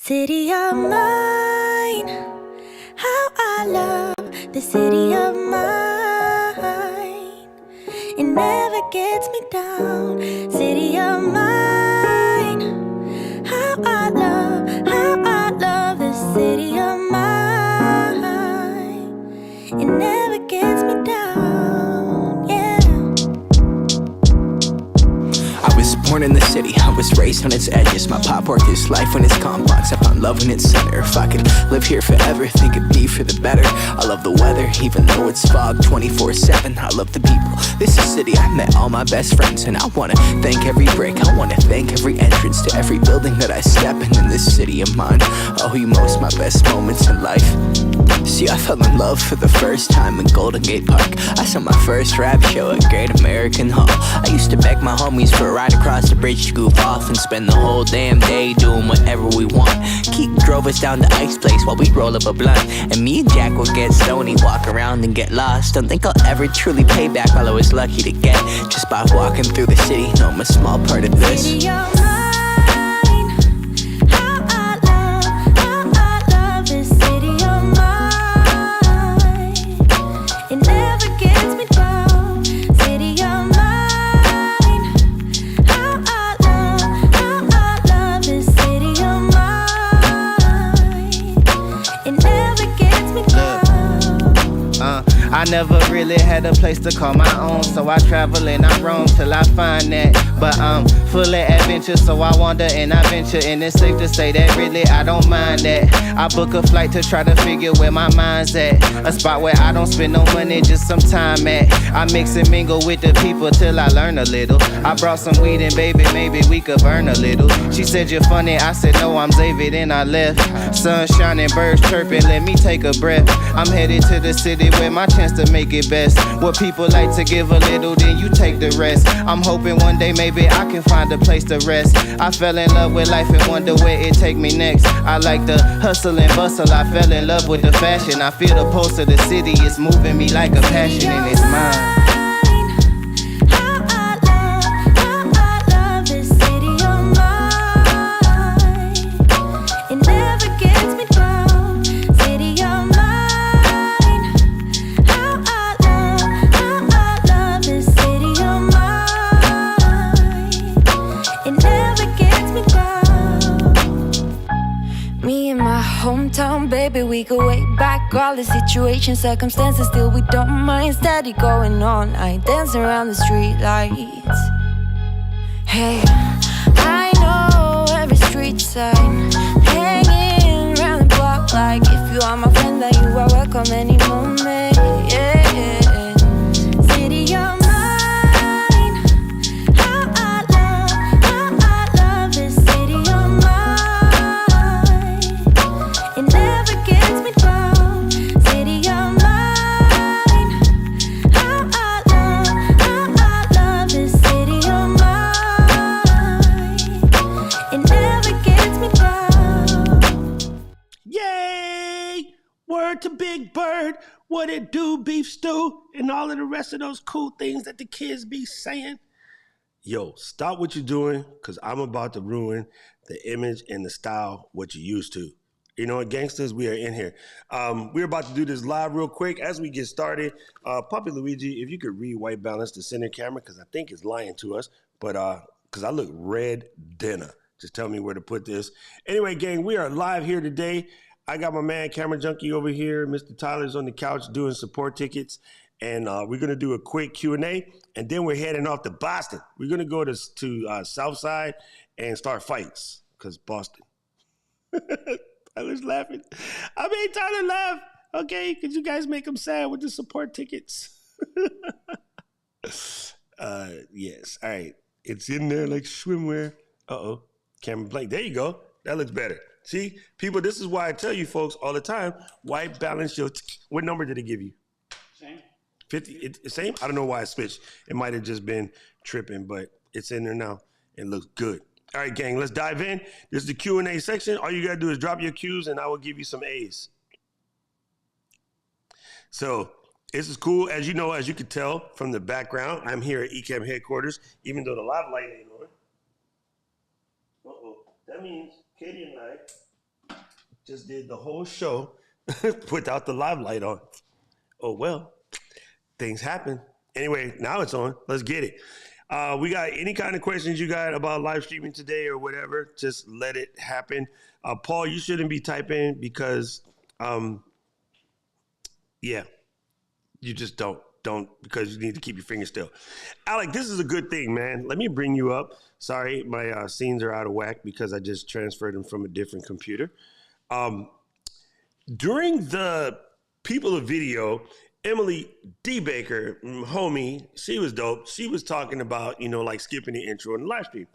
City of mine, how I love the city of mine. It never gets me down. City of mine, how I love the city of mine. It never gets me down, yeah. I was born in the city, I was raised on its edges. My pop worked his life when it's complex. I found love in its center. If I could live here forever, think it'd be for the better. I love the weather, even though it's fog 24/7. I love the people, this is city. I met all my best friends, and I wanna thank every brick. I wanna thank every entrance to every building that I step in this city of mine. I owe you most my best moments in life. See, I fell in love for the first time in Golden Gate Park. I saw my first rap show at Great American Hall. I used to beg my homies for a ride across the bridge to goof off and spend the whole damn day doing whatever we want. Keith drove us down to Ice Place while we roll up a blunt, and me and Jack would get stoney, walk around and get lost. Don't think I'll ever truly pay back all I was lucky to get just by walking through the city. No, I'm a small part of this. City of mine, how I love this city of mine. It never gets me down. City of mine, how I love this city of mine. It never gets me down. I never really had a place to call my own, so I travel and I roam till I find that. But I'm full of adventure, so I wander and I venture, and it's safe to say that really I don't mind that. I book a flight to try to figure where my mind's at, a spot where I don't spend no money, just some time at. I mix and mingle with the people till I learn a little. I brought some weed and baby, maybe we could burn a little. She said you're funny, I said no, I'm Xavier, then I left. Sun shining, birds chirping, let me take a breath. I'm headed to the city where my chance to make it best. What people like to give a little, then you take the rest. I'm hoping one day maybe I can find a place to rest. I fell in love with life and wonder where it take me next. I like the hustle and bustle, I fell in love with the fashion. I feel the pulse of the city, it's moving me like a passion, and it's mine. How I love this city of mine. It never gets me down. City of mine. How I love this city of mine. It never gets me down. Me and my hometown, baby, we go way back. All the situations, circumstances, still we don't mind. Steady going on, I dance around the street lights. Hey, I know every street sign, hanging around the block like if you are my friend, then you are welcome any moment. Yeah. City of mine, how I love this city of mine. It never gets me down. City of mine, how I love this city of mine. It never gets me down. Yay! Word to Big Bird, what it do, Beef Stew, and all of the rest of those cool things that the kids be saying. Yo, stop what you're doing, because I'm about to ruin the image and the style what you used to. You know what, gangsters, we are in here. We're about to do this live real quick. As we get started, Puppy Luigi, if you could re-white balance the center camera, because I think it's lying to us, but because I look red dinner. Just tell me where to put this. Anyway, gang, we are live here today. I got my man, Camera Junkie, over here. Mr. Tyler's on the couch doing support tickets. And we're going to do a quick Q&A, and then we're heading off to Boston. We're going to go to Southside and start fights, because Boston. Tyler's laughing. I made Tyler laugh. Okay, could you guys make him sad with the support tickets? Yes. All right. It's in there like swimwear. Uh-oh. Camera blank. There you go. That looks better. See, people, this is why I tell you folks all the time, white balance your... What number did it give you? Same. 50? Same? I don't know why it switched. It might have just been tripping, but it's in there now. It looks good. All right, gang, let's dive in. This is the Q&A section. All you got to do is drop your Q's, and I will give you some A's. So this is cool. As you know, as you can tell from the background, I'm here at ECAM headquarters, even though the live light ain't on. Uh-oh. That means Katie and I Just did the whole show without the live light on. Oh, well, things happen. Anyway, now it's on. Let's get it. We got any kind of questions you got about live streaming today or whatever, just let it happen. Paul, you shouldn't be typing because, yeah, you just don't because you need to keep your fingers still. Alec, this is a good thing, man. Let me bring you up. Sorry, my scenes are out of whack because I just transferred them from a different computer. During the People of Video, Emily D. Baker, homie, she was dope. She was talking about, like skipping the intro in the live stream.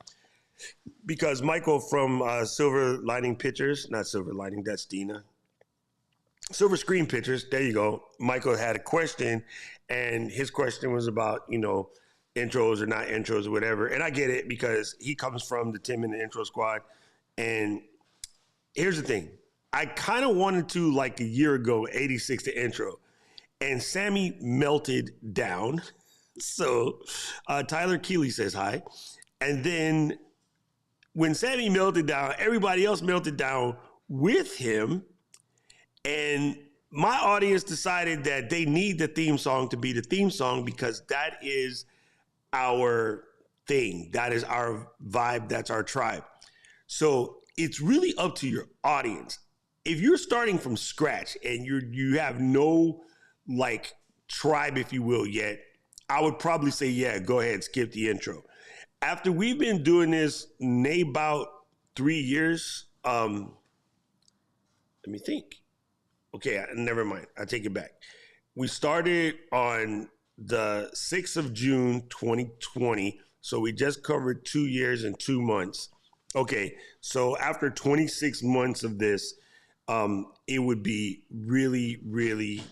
Because Michael from Silver Lining Pictures, not Silver Lining, that's Dina. Silver Screen Pictures, there you go. Michael had a question, and his question was about, intros or not intros or whatever. And I get it because he comes from the 10-minute intro squad. And here's the thing. I kind of wanted to, like a year ago, 86 the intro. And Sammy melted down. So Tyler Keeley says hi. And then when Sammy melted down, everybody else melted down with him. And my audience decided that they need the theme song to be the theme song because that is our thing. That is our vibe. That's our tribe. So it's really up to your audience. If you're starting from scratch and you have no tribe, if you will, yet, I would probably say, yeah, go ahead, skip the intro. After we've been doing this about 3 years, let me think. Okay, never mind. I take it back. We started on the 6th of June, 2020. So we just covered 2 years and 2 months. Okay, so after 26 months of this, it would be really, really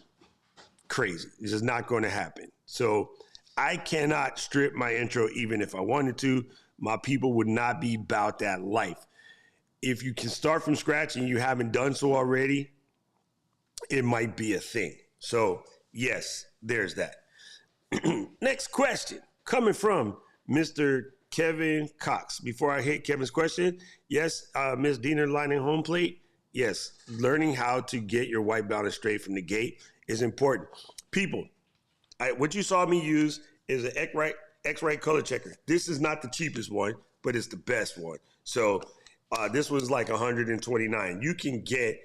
crazy. This is not going to happen. So I cannot strip my intro even if I wanted to. My people would not be about that life. If you can start from scratch and you haven't done so already, it might be a thing. So yes, there's that. Next question coming from Mr. Kevin Cox. Before I hit Kevin's question, yes, Ms. Diener lining home plate. Yes, learning how to get your white balance straight from the gate is important. People, what you saw me use is an X-Rite color checker. This is not the cheapest one, but it's the best one. So this was like $129. You can get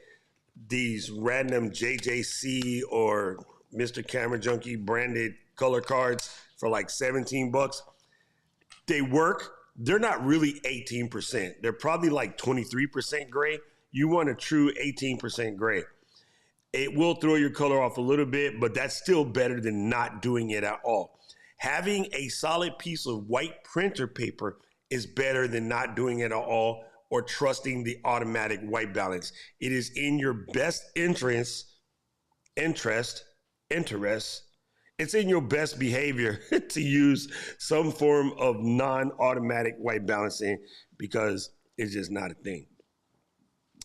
these random JJC or Mr. Camera Junkie branded color cards for like $17. They work. They're not really 18%. They're probably like 23% gray. You want a true 18% gray. It will throw your color off a little bit, but that's still better than not doing it at all. Having a solid piece of white printer paper is better than not doing it at all or trusting the automatic white balance. It is in your best interest. It's in your best behavior to use some form of non-automatic white balancing because it's just not a thing.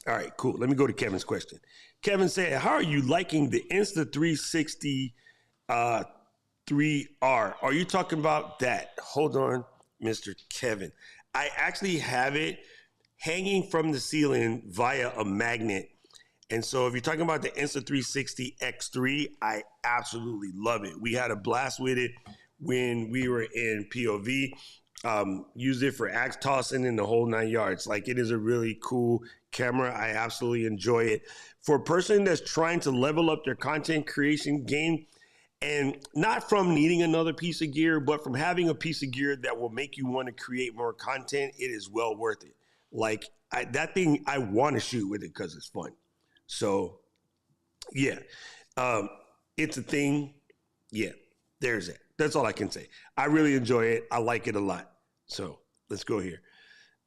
All right, cool. Let me go to Kevin's question. Kevin said, how are you liking the Insta360 3R? Are you talking about that? Hold on, Mr. Kevin. I actually have it hanging from the ceiling via a magnet. And so if you're talking about the Insta360 X3, I absolutely love it. We had a blast with it when we were in POV. Used it for axe tossing in the whole 9 yards. Like, it is a really cool camera. I absolutely enjoy it. For a person that's trying to level up their content creation game, and not from needing another piece of gear, but from having a piece of gear that will make you want to create more content, it is well worth it. Like, that thing, I want to shoot with it because it's fun. So, yeah, it's a thing. Yeah, there's it. That's all I can say. I really enjoy it. I like it a lot. So let's go here.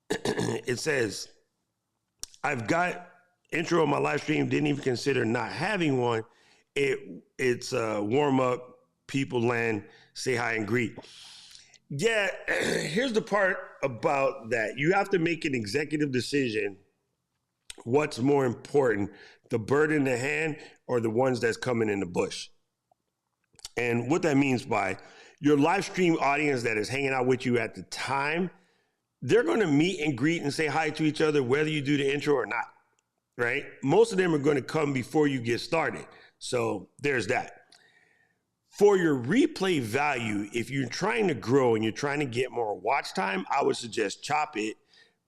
It says, I've got intro on my live stream, didn't even consider not having one. It's a warm up, people land, say hi and greet. Yeah, here's the part about that. You have to make an executive decision. What's more important, the bird in the hand or the ones that's coming in the bush? And what that means by your live stream audience that is hanging out with you at the time, they're going to meet and greet and say hi to each other, whether you do the intro or not. right? Most of them are going to come before you get started. So there's that. For your replay value, if you're trying to grow and you're trying to get more watch time, I would suggest chop it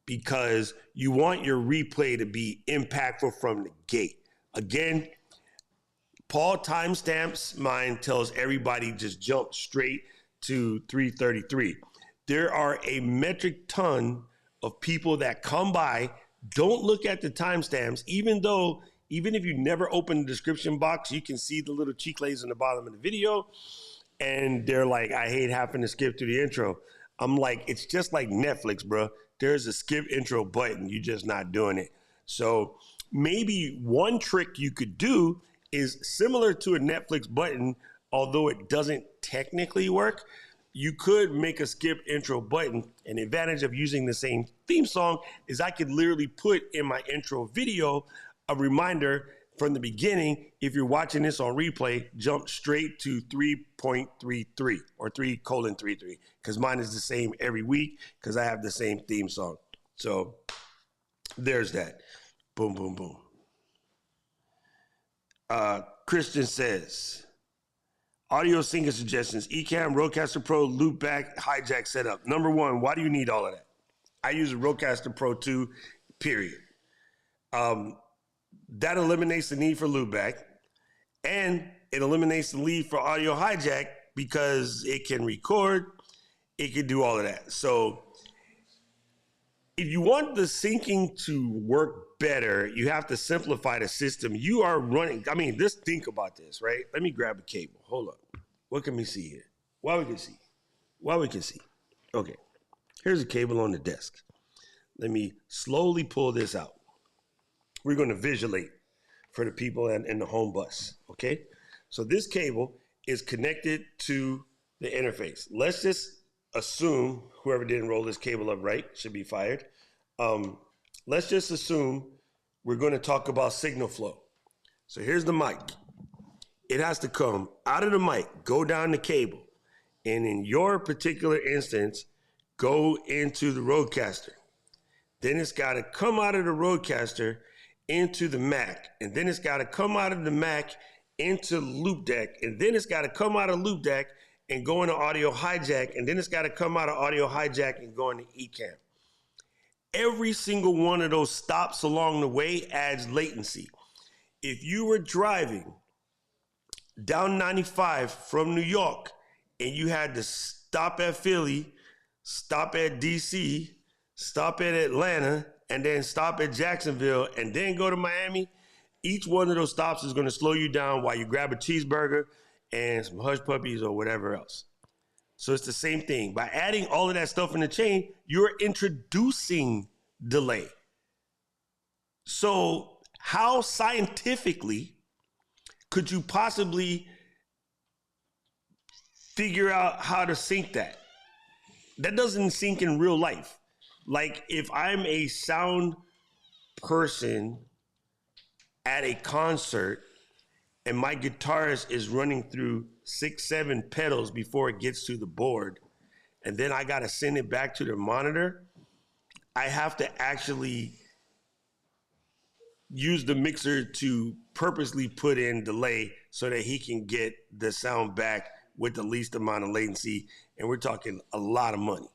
because you want your replay to be impactful from the gate. Again, Paul timestamps mine tells everybody just jump straight to 333. There are a metric ton of people that come by, don't look at the timestamps, even if you never open the description box, you can see the little chicles in the bottom of the video. And they're like, I hate having to skip through the intro. I'm like, it's just like Netflix, bro. There's a skip intro button. You're just not doing it. So maybe one trick you could do is similar to a Netflix button, although it doesn't technically work. You could make a skip intro button. An advantage of using the same theme song is I could literally put in my intro video a reminder from the beginning. If you're watching this on replay, jump straight to 3.33 or 3:33 because mine is the same every week because I have the same theme song. So there's that. Boom, boom, boom. Christian says, audio syncing suggestions, Ecamm, Rodecaster Pro, loopback, hijack setup. Number one, why do you need all of that? I use a Rodecaster Pro 2, period. That eliminates the need for loopback, and it eliminates the need for audio hijack because it can record, it can do all of that. So if you want the syncing to work better, you have to simplify the system you are running. I mean, just think about this, right? Let me grab a cable. Hold up. What can we see here? What we can see. Okay. Here's a cable on the desk. Let me slowly pull this out. We're going to visualize for the people in the home bus, okay? So this cable is connected to the interface. Let's just assume whoever didn't roll this cable up right should be fired. Let's just assume we're going to talk about signal flow. So here's the mic. It has to come out of the mic, go down the cable, and in your particular instance, go into the Rodecaster. Then it's got to come out of the Rodecaster into the Mac, and then it's got to come out of the Mac into Loop Deck, and then it's got to come out of Loop Deck and go into Audio Hijack, and then it's got to come out of Audio Hijack and go into Ecamm. Every single one of those stops along the way adds latency. If you were driving down 95 from New York and you had to stop at Philly, stop at DC, stop at Atlanta, and then stop at Jacksonville, and then go to Miami, each one of those stops is going to slow you down while you grab a cheeseburger and some hush puppies or whatever else. So it's the same thing. By adding all of that stuff in the chain, you're introducing delay. So how scientifically could you possibly figure out how to sync that? That doesn't sync in real life. Like if I'm a sound person at a concert and my guitarist is running through 6-7 pedals before it gets to the board, and then I got to send it back to the monitor, I have to actually use the mixer to purposely put in delay so that he can get the sound back with the least amount of latency. And we're talking a lot of money.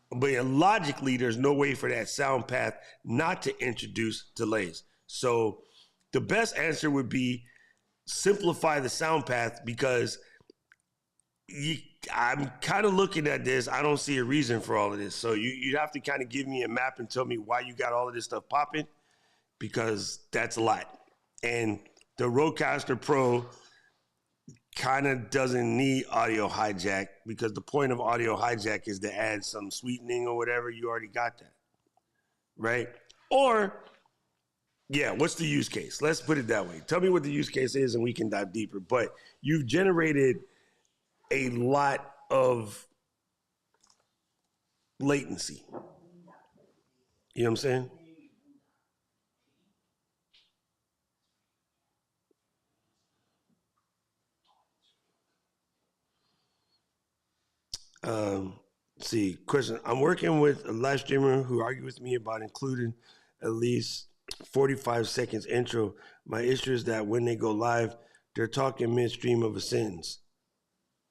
But logically, there's no way for that sound path not to introduce delays. So the best answer would be simplify the sound path, because I'm kind of looking at this. I don't see a reason for all of this. So you'd have to kind of give me a map and tell me why you got all of this stuff popping, because that's a lot. And the Rodecaster Pro kind of doesn't need audio hijack, because the point of audio hijack is to add some sweetening or whatever. You already got that, right? Or, yeah, what's the use case? Let's put it that way. Tell me what the use case is and we can dive deeper. But you've generated a lot of latency. You know what I'm saying? See, question. I'm working with a live streamer who argued with me about including at least 45 seconds intro. My issue is that when they go live, they're talking midstream of a sentence.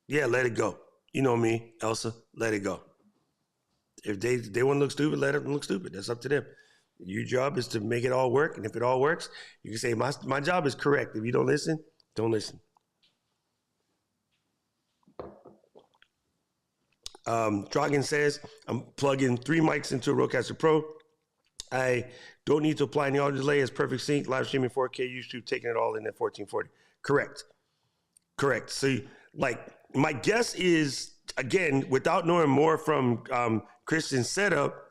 Yeah, let it go. You know me, Elsa, let it go. If they want to look stupid, let them look stupid. That's up to them. Your job is to make it all work. And if it all works, you can say, my job is correct. If you don't listen, don't listen. Dragon says, I'm plugging 3 mics into a Rodecaster Pro. I don't need to apply any audio delay. It's perfect sync, live streaming 4K, YouTube, taking it all in at 1440. Correct. See, like, my guess is, again, without knowing more from Christian's setup,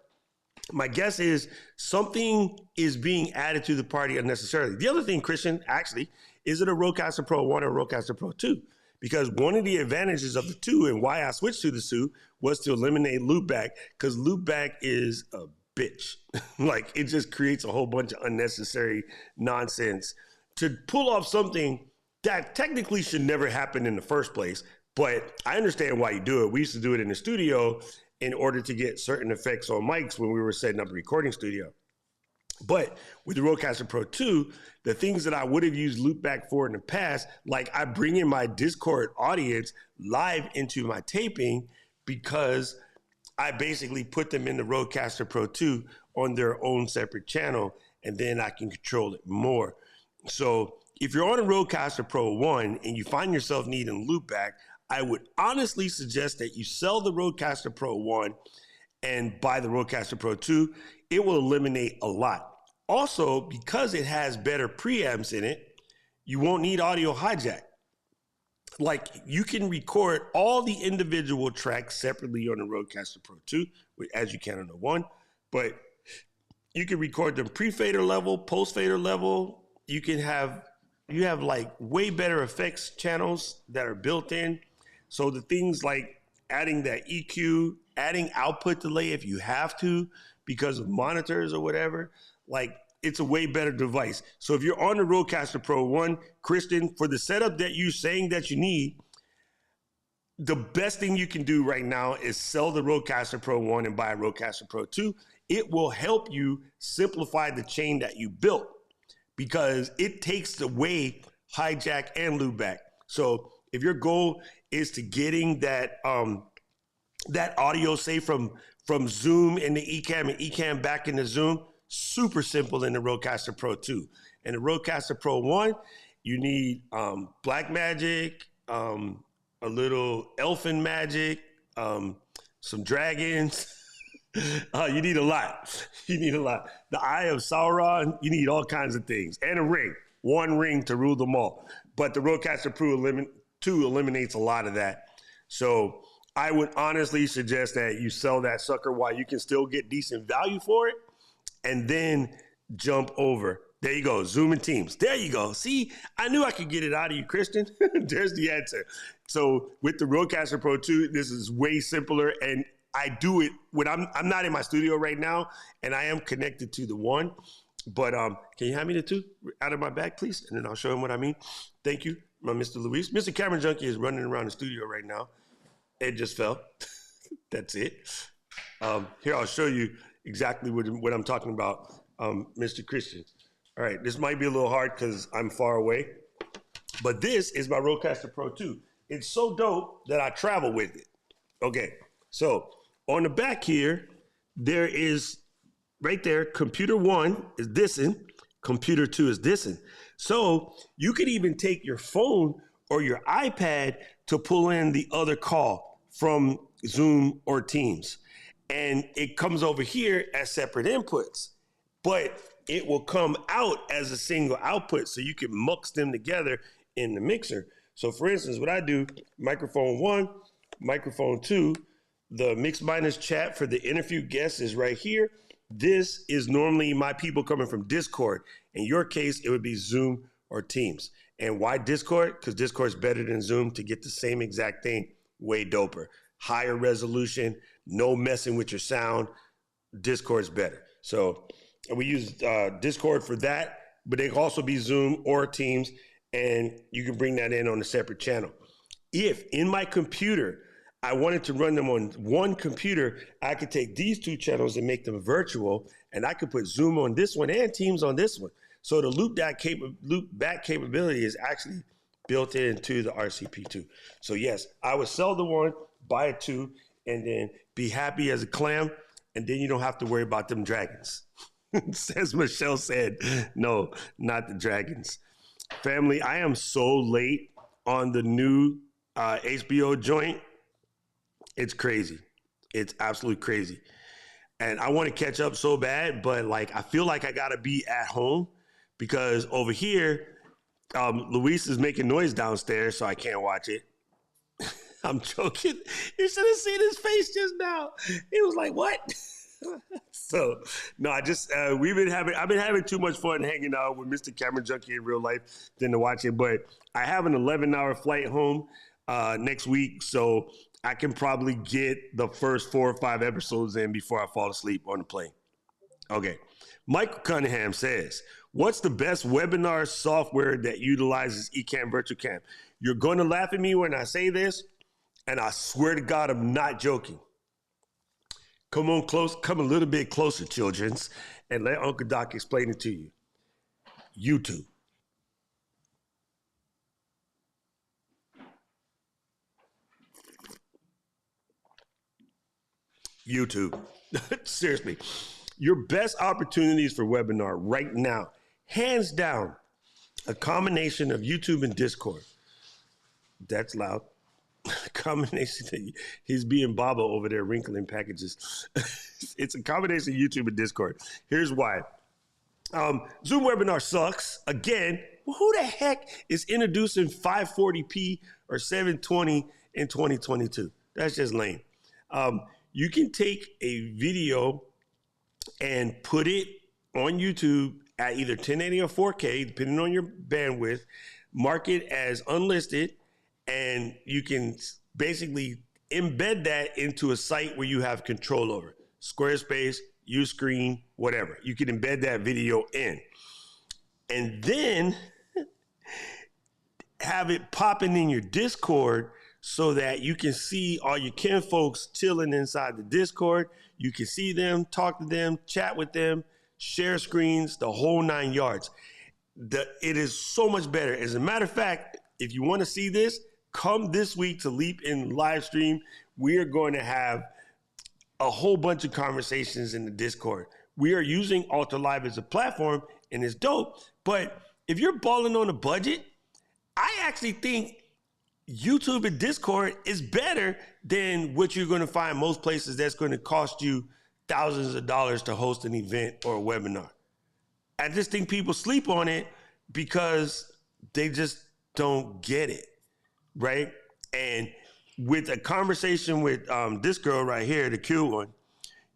my guess is something is being added to the party unnecessarily. The other thing, Christian, actually, is it a Rodecaster Pro 1 or Rodecaster Pro 2? Because one of the advantages of the 2 and why I switched to the 2 was to eliminate loopback, because loopback is a bitch. Like, it just creates a whole bunch of unnecessary nonsense to pull off something that technically should never happen in the first place. But I understand why you do it. We used to do it in the studio in order to get certain effects on mics when we were setting up a recording studio. But with the Rodecaster Pro 2, the things that I would have used loopback for in the past, like I bring in my Discord audience live into my taping because I basically put them in the Rodecaster Pro 2 on their own separate channel, and then I can control it more. So if you're on a Rodecaster Pro 1 and you find yourself needing loopback, I would honestly suggest that you sell the Rodecaster Pro 1 and buy the Rodecaster Pro 2. It will eliminate a lot. Also, because it has better preamps in it, you won't need audio hijack. Like, you can record all the individual tracks separately on the Rodecaster Pro 2, as you can on the 1, but you can record them pre-fader level, post-fader level. You have like way better effects channels that are built in. So the things like adding that EQ, adding output delay if you have to because of monitors or whatever, like, it's a way better device. So if you're on the Rodecaster Pro 1, Christian, for the setup that you're saying that you need, the best thing you can do right now is sell the Rodecaster Pro 1 and buy a Rodecaster Pro 2. It will help you simplify the chain that you built because it takes away hijack and loopback. So if your goal is to getting that that audio, say from Zoom into Ecamm and Ecamm back into Zoom, super simple in the Rodecaster Pro 2. And the Rodecaster Pro 1, you need Blackmagic, a little Elfin Magic, some dragons. You need a lot. The Eye of Sauron, you need all kinds of things. And a ring. One ring to rule them all. But the Rodecaster Pro 2 eliminates a lot of that. So I would honestly suggest that you sell that sucker while you can still get decent value for it, and then jump over. There you go, Zoom and Teams. There you go. See, I knew I could get it out of you, Christian. There's the answer. So with the Rodecaster Pro 2, this is way simpler, and I do it when I'm not in my studio right now, and I am connected to the 1. But can you hand me the 2 out of my bag, please? And then I'll show him what I mean. Thank you, my Mr. Luis. Mr. Camera Junkie is running around the studio right now. It just fell. That's it. Here, I'll show you exactly what I'm talking about, Mr. Christian. All right, this might be a little hard because I'm far away, but this is my Rodecaster Pro 2. It's so dope that I travel with it. Okay, so on the back here, there is, right there, computer 1 is this'n, computer 2 is this'n. So you could even take your phone or your iPad to pull in the other call from Zoom or Teams. And it comes over here as separate inputs, but it will come out as a single output so you can mux them together in the mixer. So for instance, what I do, microphone 1, microphone 2, the mix minus chat for the interview guest is right here. This is normally my people coming from Discord. In your case, it would be Zoom or Teams. And why Discord? Because Discord is better than Zoom to get the same exact thing, way doper. Higher resolution, no messing with your sound. Discord's better. So we use Discord for that, but it can also be Zoom or Teams, and you can bring that in on a separate channel. If in my computer, I wanted to run them on one computer, I could take these 2 channels and make them virtual, and I could put Zoom on this one and Teams on this one. So the loop back capability is actually built into the RCP2. So yes, I would sell the one, buy a two, and then be happy as a clam, and then you don't have to worry about them dragons. As Michelle said, no, not the dragons. Family, I am so late on the new HBO joint. It's crazy. It's absolutely crazy. And I want to catch up so bad, but like I feel like I gotta be at home because over here, Luis is making noise downstairs, so I can't watch it. I'm joking. You should have seen his face just now. He was like, "What?" So no, I've been having too much fun hanging out with Mr. Camera Junkie in real life than to watch it. But I have an 11-hour flight home next week, so I can probably get the first 4 or 5 episodes in before I fall asleep on the plane. Okay. Michael Cunningham says, what's the best webinar software that utilizes Ecamm Virtual Cam? You're going to laugh at me when I say this, and I swear to God, I'm not joking. Come a little bit closer, childrens, and let Uncle Doc explain it to you. YouTube. YouTube. Seriously. Your best opportunities for webinar right now, hands down, a combination of YouTube and Discord. That's loud. A combination. He's being Baba over there wrinkling packages. It's a combination of YouTube and Discord. Here's why. Zoom webinar sucks. Again, who the heck is introducing 540p or 720 in 2022? That's just lame. You can take a video and put it on YouTube at either 1080 or 4K, depending on your bandwidth, mark it as unlisted, and you can basically embed that into a site where you have control over. Squarespace, Uscreen, whatever. You can embed that video in. And then have it popping in your Discord so that you can see all your kin folks chilling inside the Discord. You can see them, talk to them, chat with them, share screens, the whole 9 yards. It is so much better. As a matter of fact, if you want to see this, come this week to Leap In live stream. We are going to have a whole bunch of conversations in the Discord. We are using Alter Live as a platform, and it's dope. But if you're balling on a budget, I actually think YouTube and Discord is better than what you're going to find most places that's going to cost you thousands of dollars to host an event or a webinar. I just think people sleep on it because they just don't get it, right? And with a conversation with this girl right here, the cute one,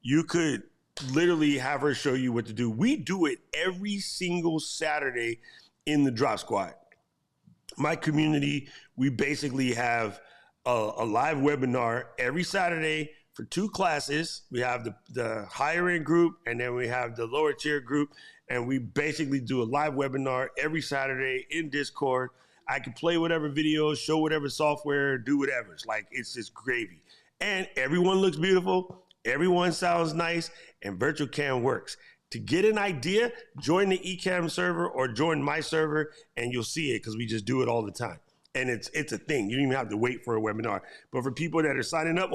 you could literally have her show you what to do. We do it every single Saturday in the Drop Squad. My community, we basically have a live webinar every Saturday for 2 classes. We have the higher end group, and then we have the lower tier group. And we basically do a live webinar every Saturday in Discord. I can play whatever videos, show whatever software, do whatever. It's just gravy. And everyone looks beautiful. Everyone sounds nice, and Virtual Cam works. To get an idea, join the Ecamm server or join my server, and you'll see it because we just do it all the time. And it's a thing. You don't even have to wait for a webinar. But for people that are signing up,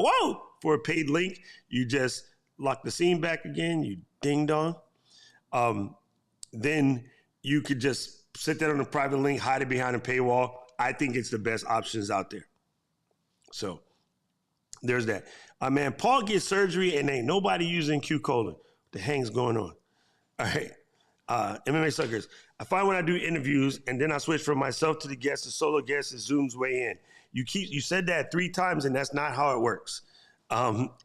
for a paid link, you just lock the scene back again, you ding dong. Then you could just sit there on a private link, hide it behind a paywall. I think it's the best options out there. So there's that. Man, Paul gets surgery and ain't nobody using Q-Colon. What the hang's going on? All right. MMA Suckers. I find when I do interviews and then I switch from myself to the guest, the solo guest, it zooms way in. You said that 3 times and that's not how it works.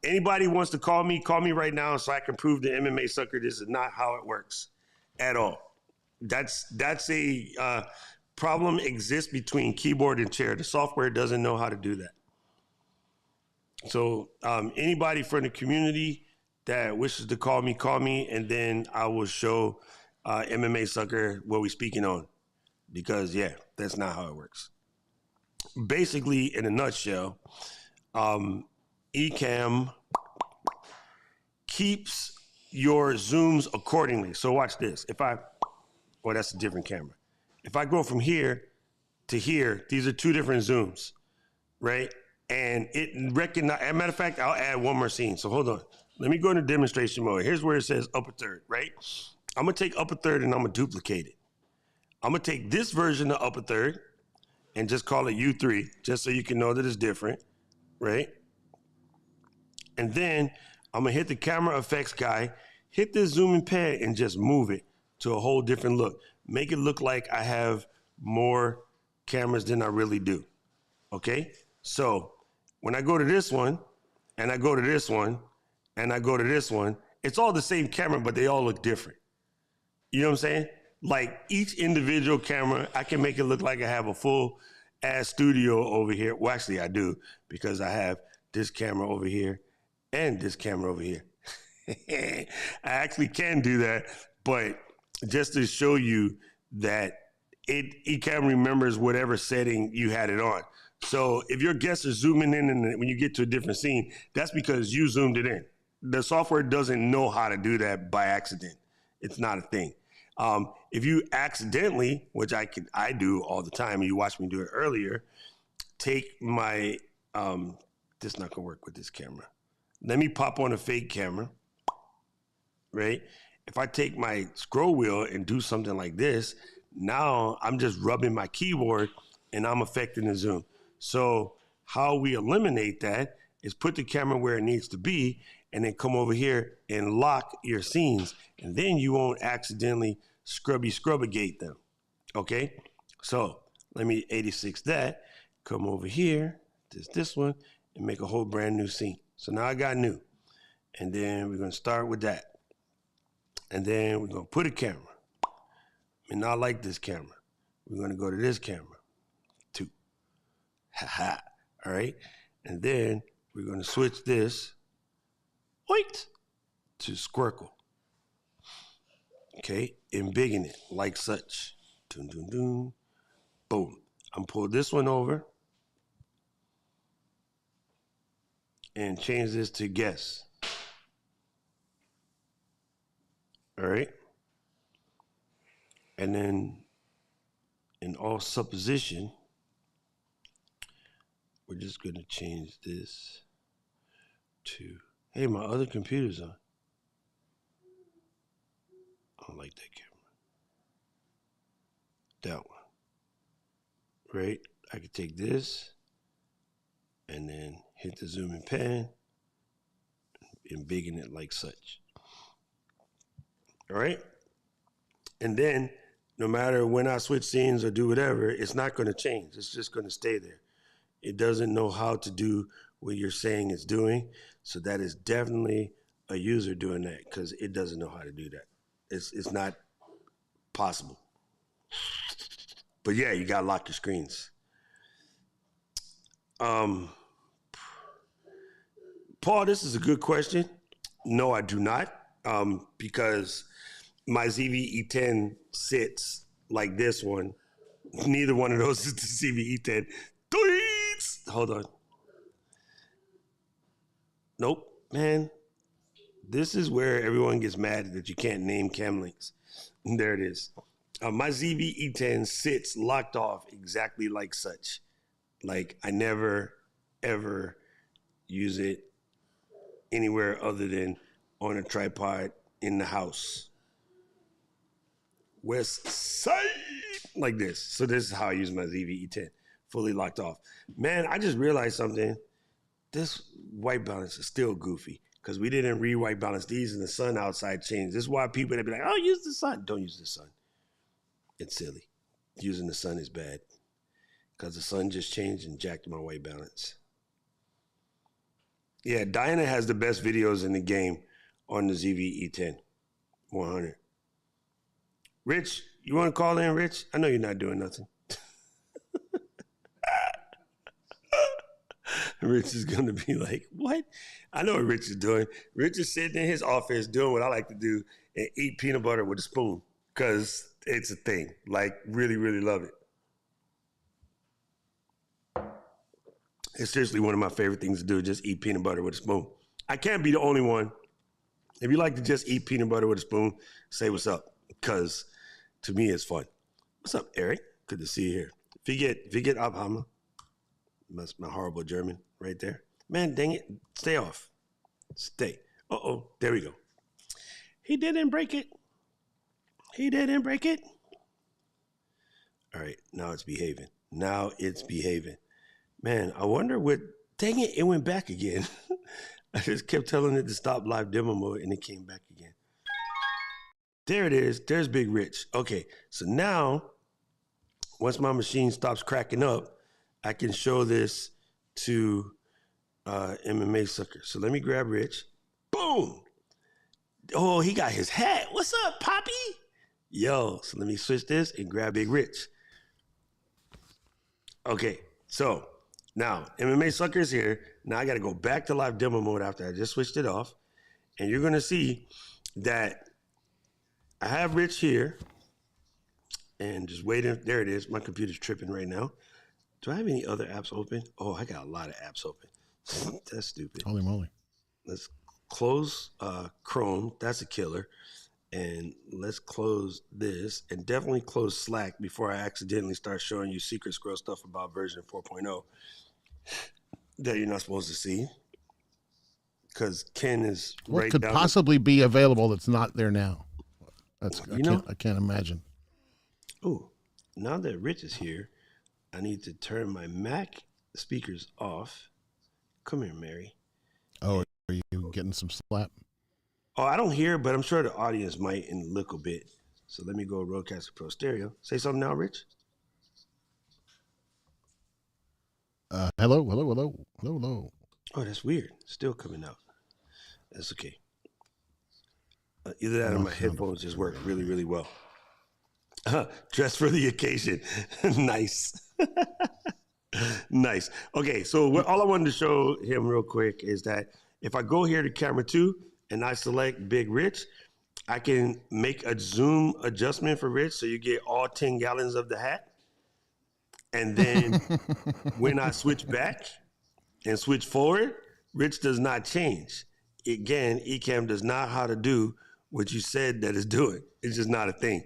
Anybody wants to call me right now so I can prove to MMA Sucker this is not how it works at all. That's a problem exists between keyboard and chair. The software doesn't know how to do that. So anybody from the community that wishes to call me, and then I will show MMA Sucker what we're speaking on. Because, yeah, that's not how it works. Basically, in a nutshell, Ecamm keeps your zooms accordingly. So watch this. That's a different camera. If I go from here to here, these are two different zooms, right? And it recognize, as a matter of fact, I'll add one more scene. So hold on. Let me go into demonstration mode. Here's where it says upper third, right? I'm gonna take upper third and I'm gonna duplicate it. I'm gonna take this version of upper third and just call it U3, just so you can know that it's different, right? And then I'm gonna hit the camera effects guy, hit the zoom and pan and just move it to a whole different look. Make it look like I have more cameras than I really do, okay? So when I go to this one, and I go to this one, and I go to this one, it's all the same camera, but they all look different. You know what I'm saying? Like each individual camera, I can make it look like I have a full ass studio over here. Well, actually I do, because I have this camera over here and this camera over here. I actually can do that, but just to show you that Ecamm remembers whatever setting you had it on. So if your guests are zooming in and when you get to a different scene, that's because you zoomed it in. The software doesn't know how to do that by accident. It's not a thing. If you accidentally, which I do all the time, and you watched me do it earlier, take my, this is not gonna work with this camera. Let me pop on a fake camera, right? If I take my scroll wheel and do something like this, now I'm just rubbing my keyboard and I'm affecting the zoom. So how we eliminate that is put the camera where it needs to be and then come over here and lock your scenes. And then you won't accidentally scrubbagate them, okay? So let me 86 that, come over here, this one, and make a whole brand new scene. So now I got new. And then we're gonna start with that. And then we're gonna put a camera. I mean, not like this camera. We're gonna go to this camera, 2. Ha-ha, all right? And then we're gonna switch this, wait, to Squircle. Okay, and bigging it like such. Doom, doom, doom. Boom. I'm pull this one over and change this to guess. All right. And then in all supposition, we're just going to change this to, hey, my other computer's on. I don't like that camera. That one. Right? I could take this and then hit the zoom and pan and biggin it like such. All right? And then no matter when I switch scenes or do whatever, it's not going to change. It's just going to stay there. It doesn't know how to do what you're saying it's doing. So that is definitely a user doing that because it doesn't know how to do that. It's not possible. But yeah, you got to lock your screens. Paul, this is a good question. No, I do not. Because my ZV-E10 sits like this one. Neither one of those is the ZV-E10. Tweets! Hold on. Nope, man. This is where everyone gets mad that you can't name cam links. And there it is. My ZV-E10 sits locked off exactly like such. Like I never, ever use it anywhere other than on a tripod in the house. West side, like this. So this is how I use my ZV-E10, fully locked off. Man, I just realized something. This white balance is still goofy because we didn't re-white balance these and the sun outside changed. This is why people that be like, oh, use the sun. Don't use the sun. It's silly. Using the sun is bad because the sun just changed and jacked my white balance. Yeah, Diana has the best videos in the game on the ZV-E10 100. Rich, you want to call in, Rich? I know you're not doing nothing. Rich is going to be like, what? I know what Rich is doing. Rich is sitting in his office doing what I like to do and eat peanut butter with a spoon because it's a thing. Like, really, really love it. It's seriously one of my favorite things to do, just eat peanut butter with a spoon. I can't be the only one If you like to just eat peanut butter with a spoon, say what's up, because to me it's fun. What's up, Eric? Good to see you here. If you get Abhammer, that's my horrible German right there. Man, dang it, stay off. Stay. Uh-oh, there we go. He didn't break it. He didn't break it. All right, now it's behaving. Now it's behaving. Man, I wonder what, dang it, it went back again. I just kept telling it to stop live demo mode and it came back again. There it is. There's Big Rich. Okay, so now, once my machine stops cracking up, I can show this to MMA Sucker. So let me grab Rich. Boom. Oh, he got his hat. What's up, Poppy? Yo, so let me switch this and grab Big Rich. Okay, so now MMA Sucker is here. Now I got to go back to live demo mode after I just switched it off. And you're going to see that I have Rich here. And just waiting. There it is. My computer's tripping right now. Do I have any other apps open? Oh, I got a lot of apps open. That's stupid. Holy moly. Let's close Chrome. That's a killer. And let's close this. And definitely close Slack before I accidentally start showing you secret squirrel stuff about version 4.0 that you're not supposed to see. Because Ken is what right could down possibly be available that's not there now? That's I can't imagine. Oh, now that Rich is here, I need to turn my Mac speakers off. Come here, Mary. Oh, are you getting some slap? Oh, I don't hear, but I'm sure the audience might in a little bit. So let me go Rodecaster Pro Stereo. Say something now, Rich. Hello. Oh, that's weird. Still coming out. That's okay. Either that or my headphones just work really, really well. Dressed for the occasion. Nice. Nice. Okay, so all I wanted to show him real quick is that if I go here to camera 2 and I select Big Rich, I can make a zoom adjustment for Rich so you get all 10 gallons of the hat. And then when I switch back and switch forward, Rich does not change. Again, Ecamm does not know how to do what you said that it's doing. It's just not a thing.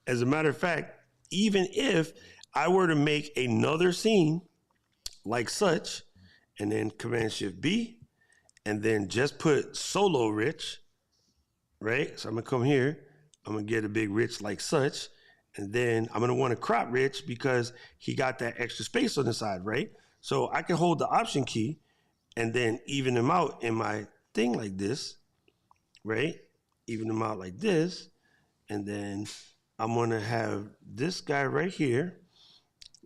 As a matter of fact, even if I were to make another scene like such, and then Command-Shift-B, and then just put solo Rich, right? So I'm gonna come here, I'm gonna get a Big Rich like such, and then I'm gonna wanna crop Rich because he got that extra space on the side, right? So I can hold the Option key and then even him out in my thing like this, right? Even him out like this, and then I'm gonna have this guy right here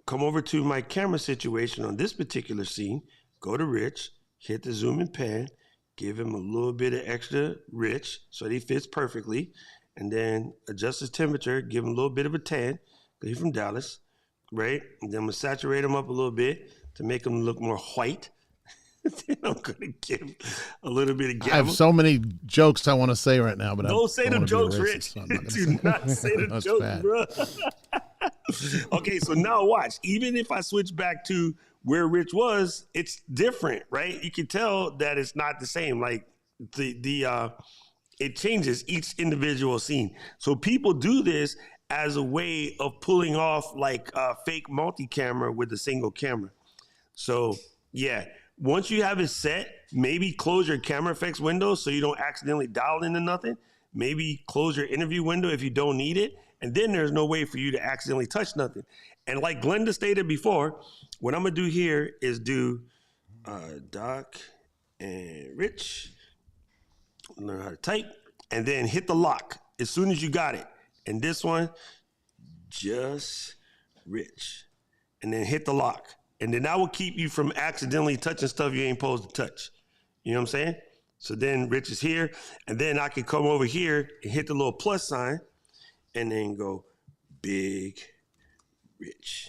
come over to my camera situation on this particular scene, go to Rich, hit the zoom and pan, give him a little bit of extra Rich so that he fits perfectly, and then adjust his temperature, give him a little bit of a tan, because he's from Dallas, right? And then I'm gonna saturate him up a little bit to make him look more white. Then I'm gonna give a little bit of gamma. I have so many jokes I want to say right now, but don't say the jokes, Rich. So Do not say the jokes, bro. Okay, so now watch. Even if I switch back to where Rich was, it's different, right? You can tell that it's not the same. Like it changes each individual scene. So people do this as a way of pulling off like a fake multi-camera with a single camera. So yeah. Once you have it set, maybe close your camera effects window so you don't accidentally dial into nothing. Maybe close your interview window if you don't need it. And then there's no way for you to accidentally touch nothing. And like Glenda stated before, what I'm gonna do here is do Doc and Rich, learn how to type, and then hit the lock as soon as you got it. And this one, just Rich. And then hit the lock. And then that will keep you from accidentally touching stuff you ain't supposed to touch. You know what I'm saying? So then Rich is here, and then I can come over here and hit the little plus sign, and then go Big Rich.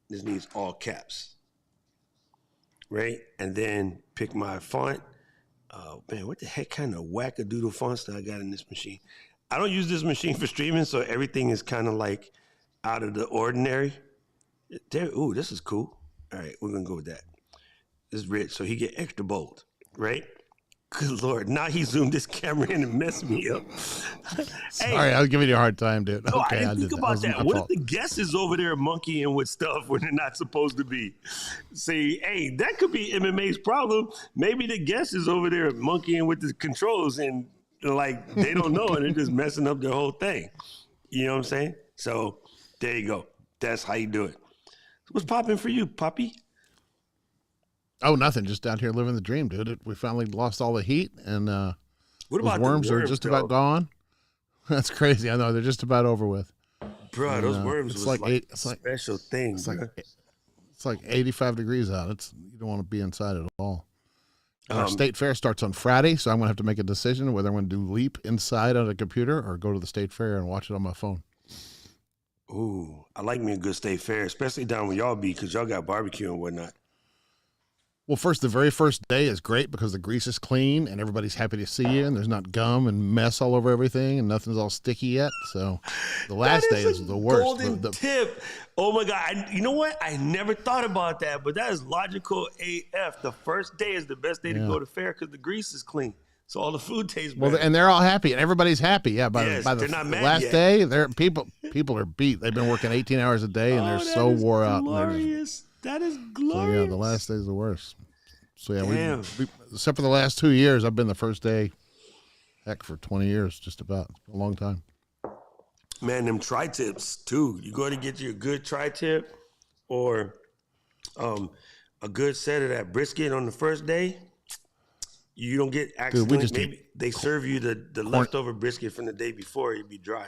This needs all caps, right? And then pick my font. Oh man, what the heck kind of wackadoodle fonts that I got in this machine? I don't use this machine for streaming, so everything is kind of like out of the ordinary. There, ooh, this is cool. All right, we're gonna go with that. This is Rich, so he get extra bold, right? Good Lord. Now he zoomed this camera in and messed me up. Sorry, I was giving you a hard time, dude. No, Okay, I didn't think about that. What if fault. the guest is over there monkeying with stuff when they're not supposed to be? See, hey, that could be MMA's problem. Maybe the guest is over there monkeying with the controls and like they don't know and they're just messing up their whole thing. You know what I'm saying? So there you go. That's how you do it. What's popping for you, Poppy? Oh, nothing. Just out here living the dream, dude. We finally lost all the heat, and What about those worms the are just about gone. That's crazy. I know they're just about over with. Bro, those worms it's was like a special thing. It's like 85 degrees out. You don't want to be inside at all. Our state fair starts on Friday, so I'm gonna have to make a decision whether I'm gonna do Leap inside on a computer or go to the state fair and watch it on my phone. Ooh, I like me a good state fair, especially down where y'all be, because y'all got barbecue and whatnot. Well, the very first day is great because the grease is clean and everybody's happy to see you, and there's not gum and mess all over everything, and nothing's all sticky yet. So the last day is the worst. Golden tip. Oh my God! You know what? I never thought about that, but that is logical AF. The first day is the best day to go to fair because the grease is clean, so all the food tastes better. Well, and they're all happy, and everybody's happy. Yeah, by the they're not mad last yet. day, people are beat. They've been working 18 hours a day, and they're so wore out. Glorious. That is So glorious. yeah, the last day is the worst. So yeah, Damn. we except for the last 2 years, I've been the first day. Heck, for 20 years, just about. It's a long time. Man, them tri-tips too. You go to get you a good tri-tip or a good set of that brisket on the first day. You don't get accidentally. Maybe they serve you the leftover brisket from the day before. It'd be dry.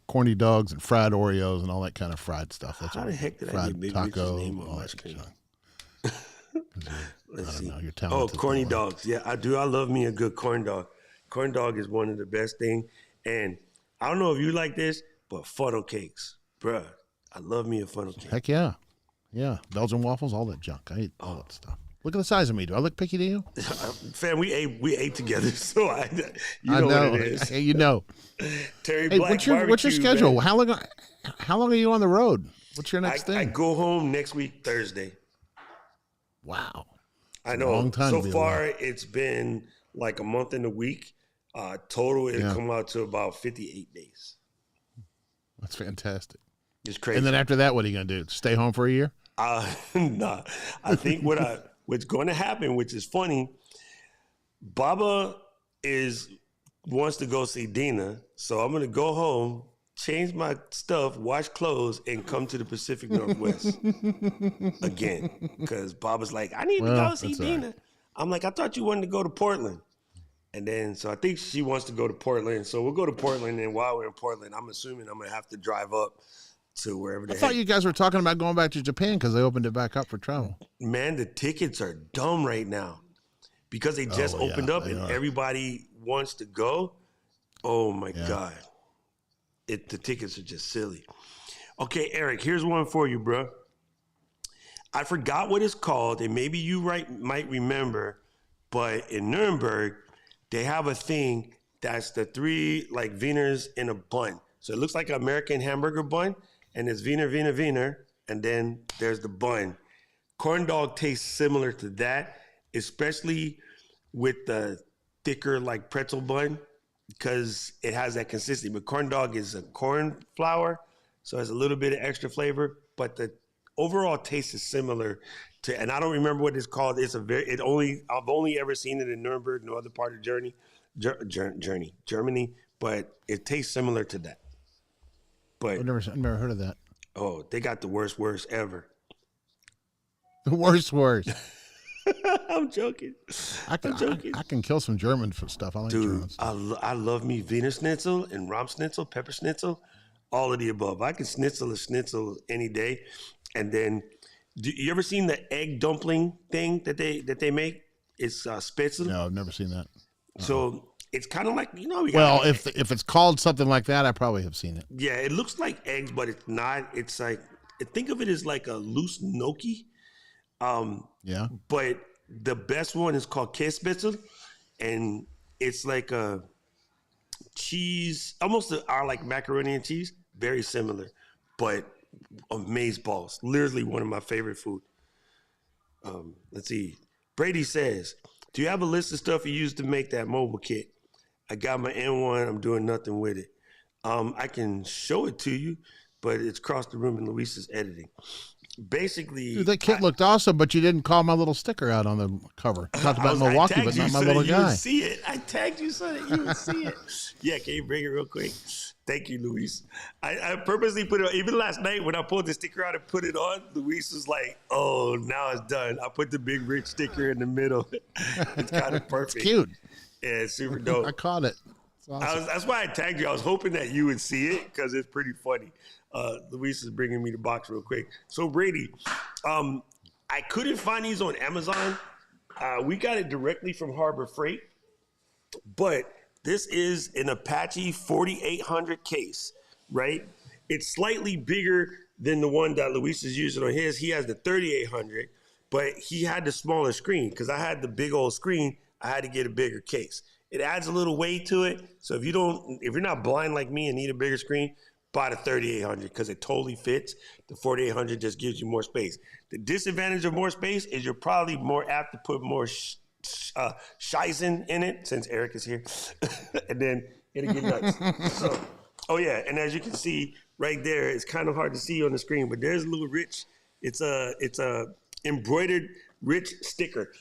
Corny dogs and fried Oreos and all that kind of fried stuff. That's How the heck did I fried get Big taco, Rich's name on all my that screen? junk. Let's see. You're Oh, talented. corny dogs. Yeah, I do. I love me a good corn dog. Corn dog is one of the best things. And I don't know if you like this, but funnel cakes. Bruh, I love me a funnel cake. Heck yeah. Yeah. Belgian waffles, all that junk. I eat all that stuff. Look at the size of me. Do I look picky to you? Fam, we ate together, so I know what it is. Hey, you know. Terry Hey, Black what's your barbecue, schedule? man. How long are you on the road? What's your next thing? I go home next week, Thursday. Wow. I know. long time So to be far, alive. it's been like a month and a week. Total, it'll come out to about 58 days. That's fantastic. It's crazy. And then after that, what are you going to do? Stay home for a year? Nah. I think what's going to happen, which is funny, Baba wants to go see Dina, so I'm going to go home, change my stuff, wash clothes, and come to the Pacific Northwest again. Because Baba's like, I need to go see that's all Dina. right. I'm like, I thought you wanted to go to Portland. And then, so I think she wants to go to Portland. So we'll go to Portland, and while we're in Portland, I'm assuming I'm going to have to drive up to wherever I the thought heck. you guys were talking about going back to Japan because they opened it back up for travel. Man, the tickets are dumb right now because they just opened up and everybody wants to go. Oh my God. The tickets are just silly. Okay, Eric, here's one for you, bro. I forgot what it's called, and maybe you might remember, but in Nuremberg, they have a thing that's the 3 like wieners in a bun. So it looks like an American hamburger bun, and it's wiener, wiener, wiener, and then there's the bun. Corn dog tastes similar to that, especially with the thicker like pretzel bun, because it has that consistency. But corn dog is a corn flour, so it has a little bit of extra flavor, but the overall taste is similar to, and I don't remember what it's called. I've only ever seen it in Nuremberg, no other part of Germany, but it tastes similar to that. But I've never heard of that. oh, they got the worst ever. The worst. I'm joking. I can kill some German stuff. I like German Dude, stuff. I love me Wiener Schnitzel and Rahm Schnitzel, pepper schnitzel, all of the above. I can schnitzel a schnitzel any day. And then, you ever seen the egg dumpling thing that they make? It's spätzle. No, I've never seen that. So it's kind of like, Well, if it's called something like that, I probably have seen it. yeah, it looks like eggs, but it's not. It's like, think of it as like a loose gnocchi. Yeah. But the best one is called Käsespätzle, and it's like a cheese, almost our like macaroni and cheese, very similar, but amazeballs. Literally one of my favorite food. Let's see. Brady says, Do you have a list of stuff you used to make that mobile kit? I got my N1. I'm doing nothing with it. I can show it to you, but it's across the room and Luis is editing. Basically, Dude, that kit looked awesome, but you didn't call my little sticker out on the cover. You talked about Milwaukee, but not my little guy. You would see it. I tagged you so that you would see it. Yeah, can you bring it real quick? Thank you, Luis. I purposely put it on. Even last night when I pulled the sticker out and put it on, Luis was like, oh, now it's done. I put the Big Rich sticker in the middle. It's kind of perfect. It's cute. Yeah, it's super dope. I caught it. It's awesome. That's why I tagged you. I was hoping that you would see it because it's pretty funny. Luis is bringing me the box real quick. So Brady, I couldn't find these on Amazon. We got it directly from Harbor Freight, but this is an Apache 4800 case, right? It's slightly bigger than the one that Luis is using on his. He has the 3800, but he had the smaller screen because I had the big old screen. I had to get a bigger case. It adds a little weight to it. So if you're not blind like me and need a bigger screen, buy the 3800 because it totally fits. The 4800 just gives you more space. The disadvantage of more space is you're probably more apt to put more Shizen in it, since Eric is here, and then it'll get nuts. So, oh yeah, and as you can see right there, it's kind of hard to see on the screen, but there's a little Rich. It's a embroidered Rich sticker.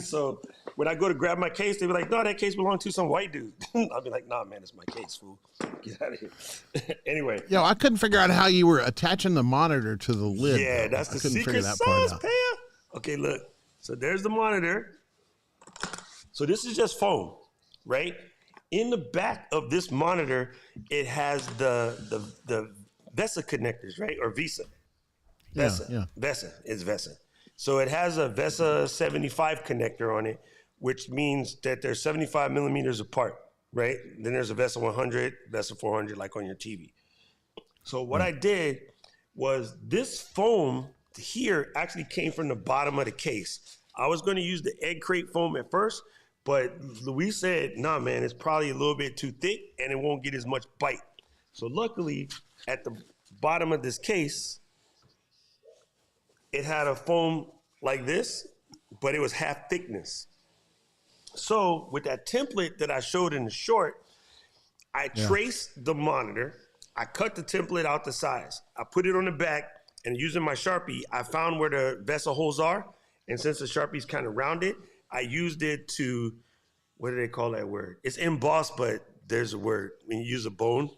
So when I go to grab my case, they be like, no, that case belongs to some white dude. I'll be like, nah, man, it's my case, fool. Get out of here. Anyway. Yo, I couldn't figure out how you were attaching the monitor to the lid. Yeah, that's the secret sauce, Paya. Okay, look. So there's the monitor. So this is just foam, right? In the back of this monitor, it has the VESA connectors, right? Or VESA. VESA. Yeah. VESA is VESA. So it has a VESA 75 connector on it, which means that they're 75 millimeters apart, right? Then there's a VESA 100, VESA 400, like on your TV. So what I did was this foam here actually came from the bottom of the case. I was going to use the egg crate foam at first, but Luis said, nah, man, it's probably a little bit too thick and it won't get as much bite. So luckily, at the bottom of this case, it had a foam like this, but it was half thickness. So with that template that I showed in the short, I traced the monitor. I cut the template out the size. I put it on the back, and using my Sharpie, I found where the VESA holes are. And since the Sharpie's kind of rounded, I used it to, what do they call that word? It's embossed, but there's a word when you use a bone.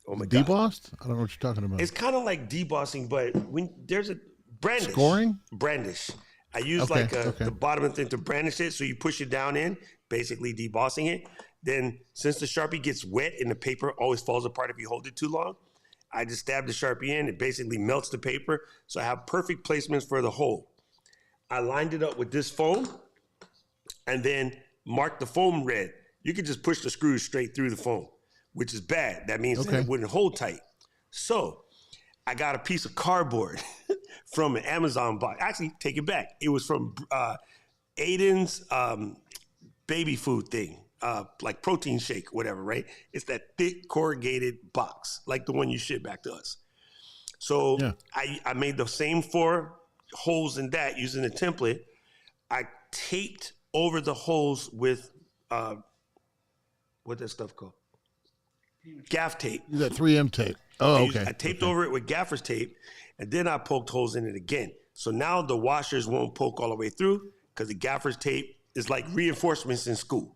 Oh my God. Debossed? I don't know what you're talking about. It's kind of like debossing, but when there's a brandish. Scoring? Brandish. I use the bottom of the thing to brandish it, so you push it down in, basically debossing it. Then since the Sharpie gets wet and the paper always falls apart if you hold it too long, I just stab the Sharpie in. It basically melts the paper, so I have perfect placements for the hole. I lined it up with this foam and then marked the foam red. You could just push the screws straight through the foam, which is bad. That means that it wouldn't hold tight. So I got a piece of cardboard from an Amazon box. Actually, take it back. It was from Aiden's baby food thing, like protein shake, whatever, right? It's that thick corrugated box, like the one you ship back to us. So I made the same 4 holes in that using the template. I taped over the holes with, what's that stuff called? Gaff tape. That 3M tape. Oh, okay. I taped over it with gaffer's tape, and then I poked holes in it again. So now the washers won't poke all the way through because the gaffer's tape is like reinforcements in school.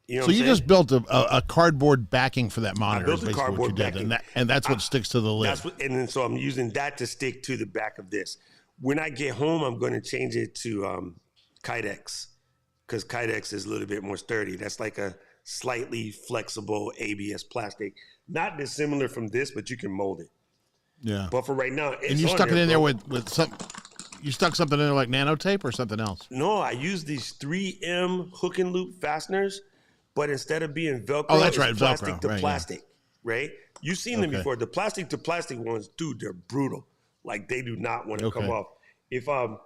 You know so you just built a cardboard backing for that monitor. I built a cardboard backing. And that's what sticks to the lid. And then so I'm using that to stick to the back of this. When I get home, I'm going to change it to Kydex because Kydex is a little bit more sturdy. That's like a slightly flexible ABS plastic, not dissimilar from this, but you can mold it. Yeah. But for right now, it's and you stuck it in there with some. You stuck something in there like nano tape or something else? No, I used these 3M hook and loop fasteners, but instead of being Velcro, that's right, plastic Velcro. to plastic, right? You've seen them before. The plastic to plastic ones, dude, they're brutal. Like they do not want to come off. If I'll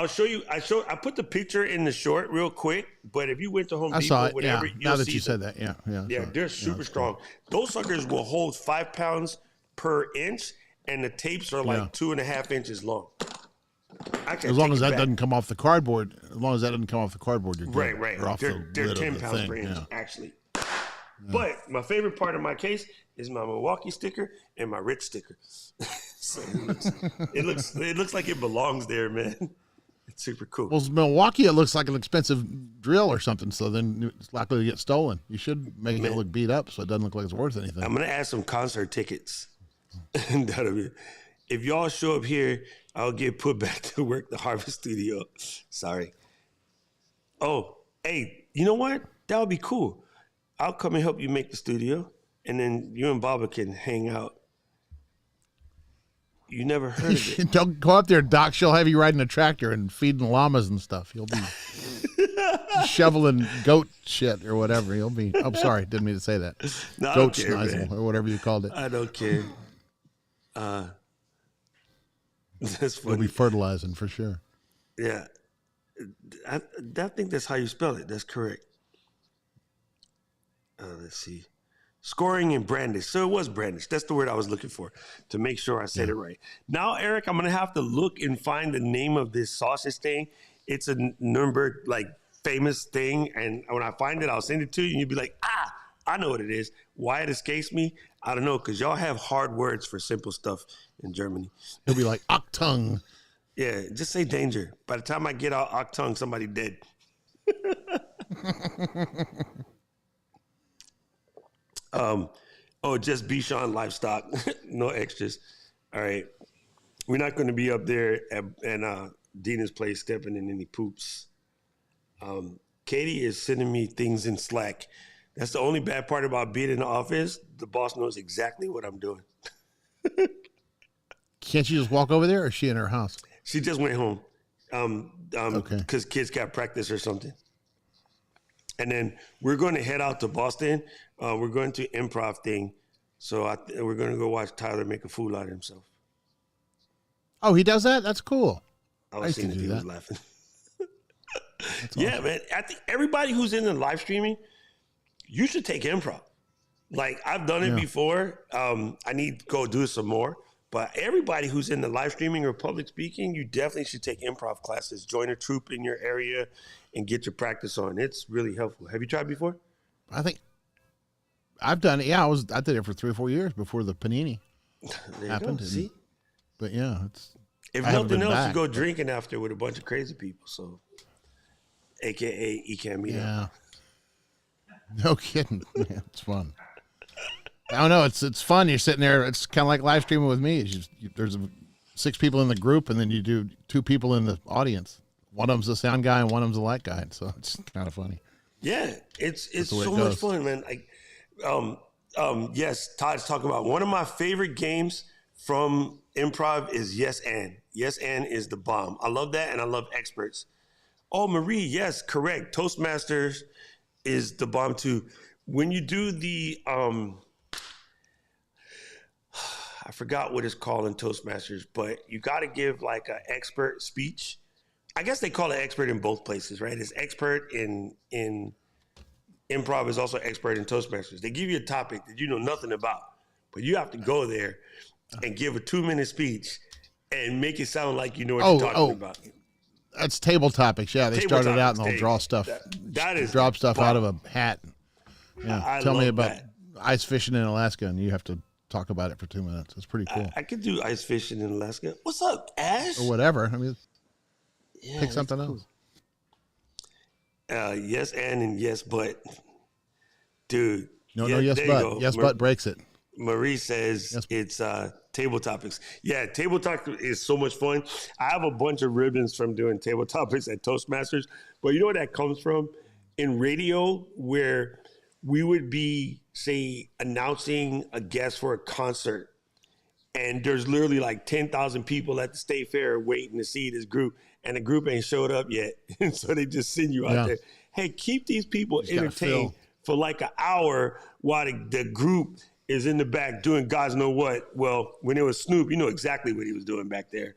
show you. I put the picture in the short real quick, but if you went to Home Depot, whatever, now that you said that, they're super strong. Those suckers will hold 5 pounds per inch, and the tapes are like 2.5 inches long. Actually, As long as that doesn't come off the cardboard, you're good. Right. Or off They're the lid of 10 the pounds thing, per inch, yeah. actually. But my favorite part of my case is my Milwaukee sticker and my Rich sticker. So it looks like it belongs there, man. It's super cool. Well, Milwaukee, it looks like an expensive drill or something, so then it's likely to get stolen. You should make it look beat up so it doesn't look like it's worth anything. I'm gonna add some concert tickets. That'll be. If y'all show up here, I'll get put back to work the Harvest Studio. Sorry. Oh, hey, you know what? That would be cool. I'll come and help you make the studio, and then you and Baba can hang out. You never heard of it. Don't go up there, Doc. She'll have you riding a tractor and feeding llamas and stuff. You'll be shoveling goat shit or whatever. You'll be. Oh, sorry, didn't mean to say that. No, Goat I don't care, schnizel man. or whatever you called it. I don't care. That's You'll funny. be fertilizing for sure. Yeah. I think that's how you spell it. That's correct. Let's see. Scoring and brandish. So it was brandish. That's the word I was looking for to make sure I said it right. Now, Eric, I'm going to have to look and find the name of this sausage thing. It's a Nuremberg, famous thing. And when I find it, I'll send it to you. And you'll be like, I know what it is. Why it escapes me, I don't know. Because y'all have hard words for simple stuff in Germany. He'll be like, Achtung. Yeah, just say danger. By the time I get out Achtung, somebody dead. Just Bichon livestock, no extras. All right, we're not going to be up there at Dina's place stepping in any poops. Katie is sending me things in Slack. That's the only bad part about being in the office. The boss knows exactly what I'm doing. Can't you just walk over there, or is she in her house? She just went home Okay. because kids got practice or something. And then we're going to head out to Boston. We're going to improv thing. So we're going to go watch Tyler make a fool out of himself. Oh, he does that? That's cool. I I was used to seeing that do he was that. laughing. That's awesome. Man. I think everybody who's in the live streaming, you should take improv. I've done it before. I need to go do it some more. But everybody who's in the live streaming or public speaking, you definitely should take improv classes. Join a troupe in your area and get your practice on. It's really helpful. Have you tried before? I think I've done it. Yeah, I did it for 3 or 4 years before the panini There happened. you go. See? But yeah, If I haven't nothing been else, back, you go drinking after with a bunch of crazy people. So, AKA Ecan Meetup. yeah. No kidding, man. It's fun. I don't know. It's fun. You're sitting there. It's kind of like live streaming with me. It's just, there's 6 people in the group, and then you do 2 people in the audience. One of them's the sound guy, and one of them's the light guy. So it's kind of funny. Yeah, it's the way so it much goes. fun, man. Yes, Todd's talking about one of my favorite games from improv is Yes and. Yes and is the bomb. I love that, and I love experts. Oh, Marie, yes, correct. Toastmasters is the bomb too. When you do the I forgot what it's called in Toastmasters, but you got to give an expert speech. I guess they call it expert in both places, right? It's expert in improv, is also expert in Toastmasters. They give you a topic that you know nothing about, but you have to go there and give a 2-minute speech and make it sound like you know what you're talking about. That's table topics. Yeah, they Table started out and topics, they'll draw stuff. That is drop stuff bomb. out of a hat. Yeah, I tell me love about that. ice fishing in Alaska, and you have to talk about it for 2 minutes. It's pretty cool. I could do ice fishing in Alaska. What's up, Ash? Or whatever. I mean, Yeah, pick that's something cool. else. Yes and yes, but. Dude. No, yeah, yes, there you but. go. Yes, but breaks it. Marie says Yes. it's table topics. Yeah, table talk is so much fun. I have a bunch of ribbons from doing table topics at Toastmasters, but you know where that comes from? In radio, where we would be, say, announcing a guest for a concert, and there's literally 10,000 people at the State Fair waiting to see this group, and the group ain't showed up yet. And so they just send you out Yeah. there. Hey, keep these people Just gotta entertained fill. for an hour while the group is in the back doing God's know what. Well, when it was Snoop, you know exactly what he was doing back there.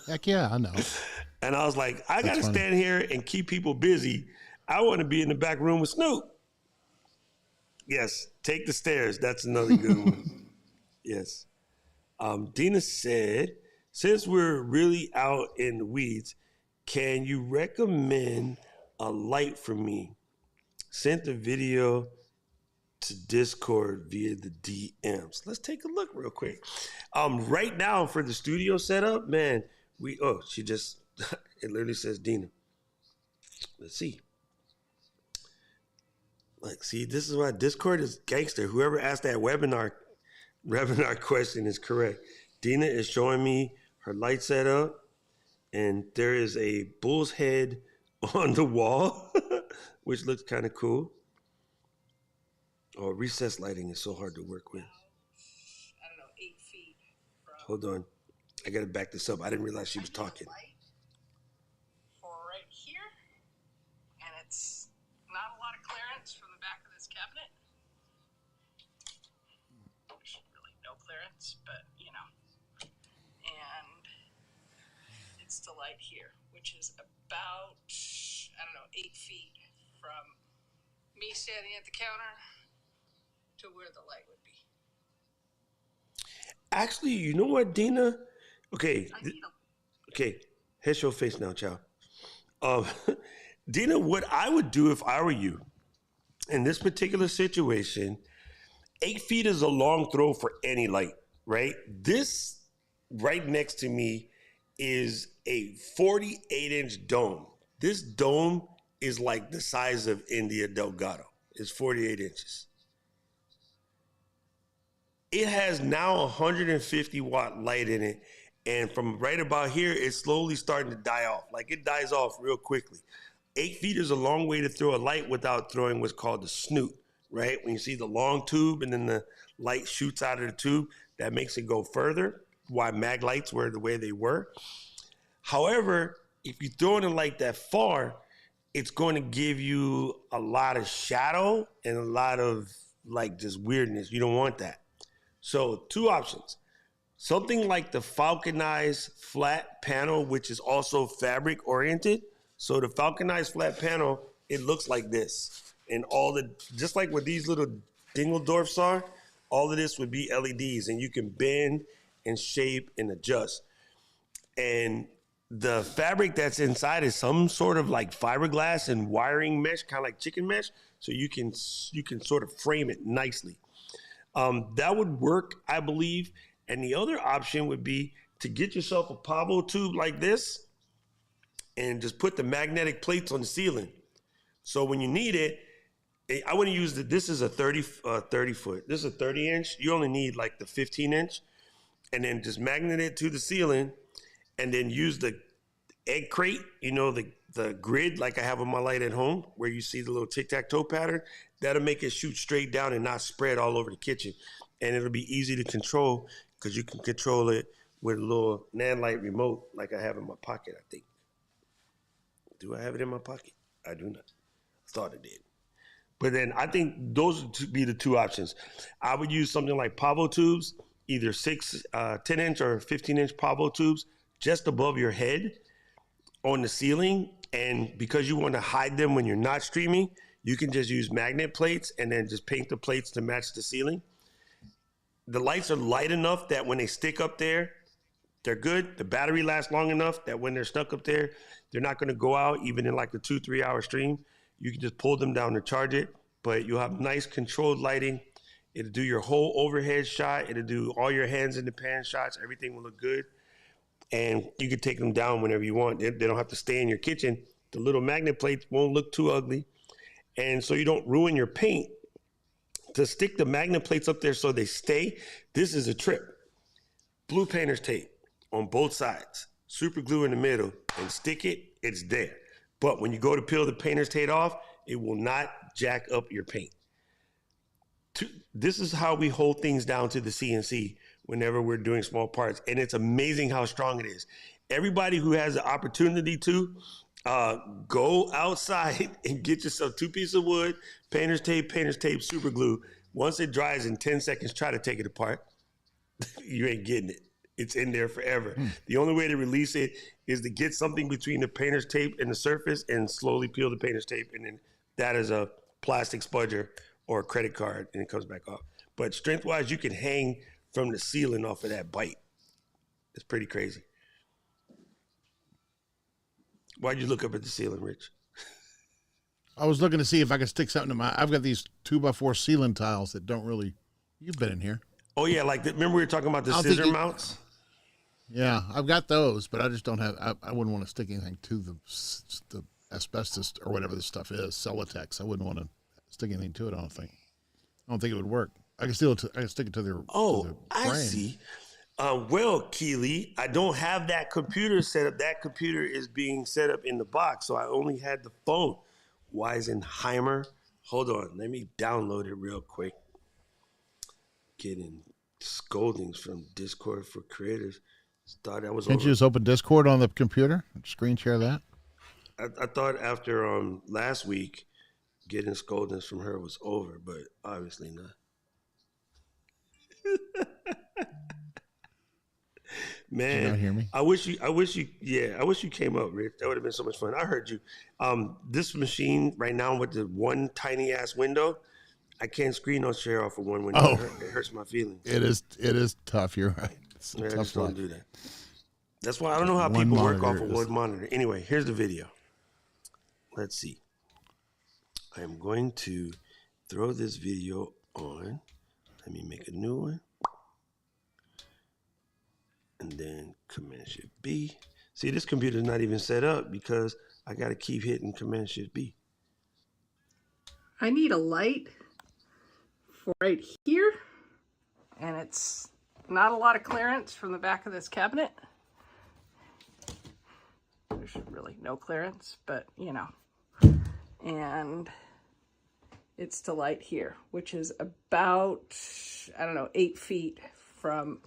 Heck yeah, I know. And I was like, I got to funny. stand here and keep people busy. I want to be in the back room with Snoop. Yes, take the stairs. That's another good one. Yes. Dina said since we're really out in the weeds, can you recommend a light for me? Sent the video to Discord via the DMs. Let's take a look real quick. Right now for the studio setup, man, she just, it literally says Dina. Let's see. Like, see, this is why Discord is gangster. Whoever asked that webinar question is correct. Dina is showing me her light setup, and there is a bull's head on the wall, which looks kind of cool. Oh, recessed lighting is so hard to work with. I don't know, 8 feet from. Hold on. I got to back this up. I didn't realize she was talking. For right here, and it's not a lot of clearance from the back of this cabinet. There's really no clearance, but you know. And it's the light here, which is about, I don't know, 8 feet from me standing at the counter to where the light would be. Actually, you know what, Dina? Okay. Head your face now, child. Dina, what I would do if I were you in this particular situation, 8 feet is a long throw for any light, right? This right next to me is a 48-inch dome. This dome is like the size of India Delgado. It's 48 inches. It has now 150 watt light in it. And from right about here, it's slowly starting to die off. Like it dies off real quickly. 8 feet is a long way to throw a light without throwing what's called the snoot, right? When you see the long tube and then the light shoots out of the tube, that makes it go further. Why mag lights were the way they were. However, if you throw in a light that far, it's going to give you a lot of shadow and a lot of like just weirdness. You don't want that. So 2 options. Something like the Falconized flat panel, which is also fabric oriented. So the Falconized flat panel, it looks like this. And just like what these little Dingledorfs are, all of this would be LEDs and you can bend and shape and adjust. And the fabric that's inside is some sort of like fiberglass and wiring mesh, kind of like chicken mesh. So you can sort of frame it nicely. That would work, I believe. And the other option would be to get yourself a Pavo tube like this and just put the magnetic plates on the ceiling. So when you need it, I wouldn't use this is a 30 foot. This is a 30 inch. You only need like the 15 inch and then just magnet it to the ceiling and then use the egg crate, you know, the grid like I have on my light at home where you see the little tic-tac-toe pattern. That'll make it shoot straight down and not spread all over the kitchen. And it'll be easy to control because you can control it with a little Nanlite remote like I have in my pocket, I think. Do I have it in my pocket? I do not. I thought I did. But then I think those would be the 2 options. I would use something like Pavo tubes, either 10 inch or 15 inch Pavo tubes just above your head on the ceiling. And because you want to hide them when you're not streaming, you can just use magnet plates and then just paint the plates to match the ceiling. The lights are light enough that when they stick up there, they're good. The battery lasts long enough that when they're stuck up there, they're not going to go out even in like a 2-3 hour stream. You can just pull them down to charge it, but you'll have nice controlled lighting. It'll do your whole overhead shot. It'll do all your hands in the pan shots. Everything will look good. And you can take them down whenever you want. They don't have to stay in your kitchen. The little magnet plates won't look too ugly. And so you don't ruin your paint. To stick the magnet plates up there so they stay, this is a trip. Blue painter's tape on both sides, super glue in the middle, and stick it, it's there. But when you go to peel the painter's tape off, it will not jack up your paint. This is how we hold things down to the CNC whenever we're doing small parts. And it's amazing how strong it is. Everybody who has the opportunity to go outside and get yourself 2 pieces of wood, painter's tape, super glue. Once it dries in 10 seconds, try to take it apart. You ain't getting it. It's in there forever. The only way to release it is to get something between the painter's tape and the surface and slowly peel the painter's tape. And then that is a plastic spudger or a credit card and it comes back off. But strength-wise, you can hang from the ceiling off of that bite. It's pretty crazy. Why'd you look up at the ceiling, Rich? I was looking to see if I could stick something to my. I've got these 2x4 ceiling tiles that don't really. You've been in here. Oh yeah, like remember we were talking about the scissor mounts? Yeah, I've got those, but I just don't have. I wouldn't want to stick anything to the asbestos or whatever this stuff is, Celotex. I wouldn't want to stick anything to it. I don't think it would work. I can stick it to the. Oh, to the I frame. see. Well, Keely, I don't have that computer set up. That computer is being set up in the box, so I only had the phone. Weisenheimer. Hold on, let me download it real quick. Getting scoldings from Discord for creators. Thought that was. Can't you just open Discord on the computer? Screen share that. I thought after last week, getting scoldings from her was over, but obviously not. Man, Did you not hear me? I wish you came up, Rich. That would have been so much fun. I heard you. This machine right now with the one tiny ass window, I can't screen or share off of one window. Oh. It hurts my feelings. It is tough. You're right. It's a Yeah, I tough just don't life. do that. That's why I don't know how One people work off monitor of is- one monitor. Anyway, here's the video. Let's see. I am going to throw this video on. Let me make a new one. And then Command Shift B. See, this computer's not even set up because I got to keep hitting Command Shift B. I need a light for right here, and it's not a lot of clearance from the back of this cabinet. There's really no clearance, but you know. And it's to light here, which is about, I don't know, 8 feet from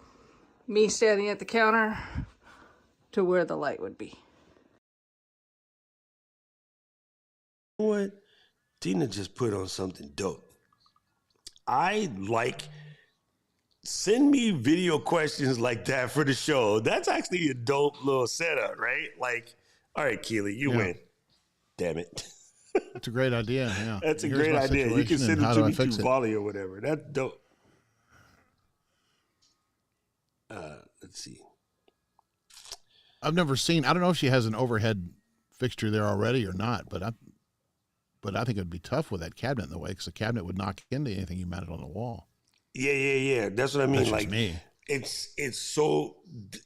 me standing at the counter to where the light would be. You know what? Tina just put on something dope. Send me video questions like that for the show. That's actually a dope little setup, right? Like, all right, Keely, you win. Damn it. That's a great idea. Yeah, That's a Here's great my idea. You can situation send and it how to do I me fix through it? Volley or whatever. That's dope. Let's see. I've never seen. I don't know if she has an overhead fixture there already or not, but I think it'd be tough with that cabinet in the way because the cabinet would knock into anything you mounted on the wall. Yeah. That's what I mean. That's like just me. it's so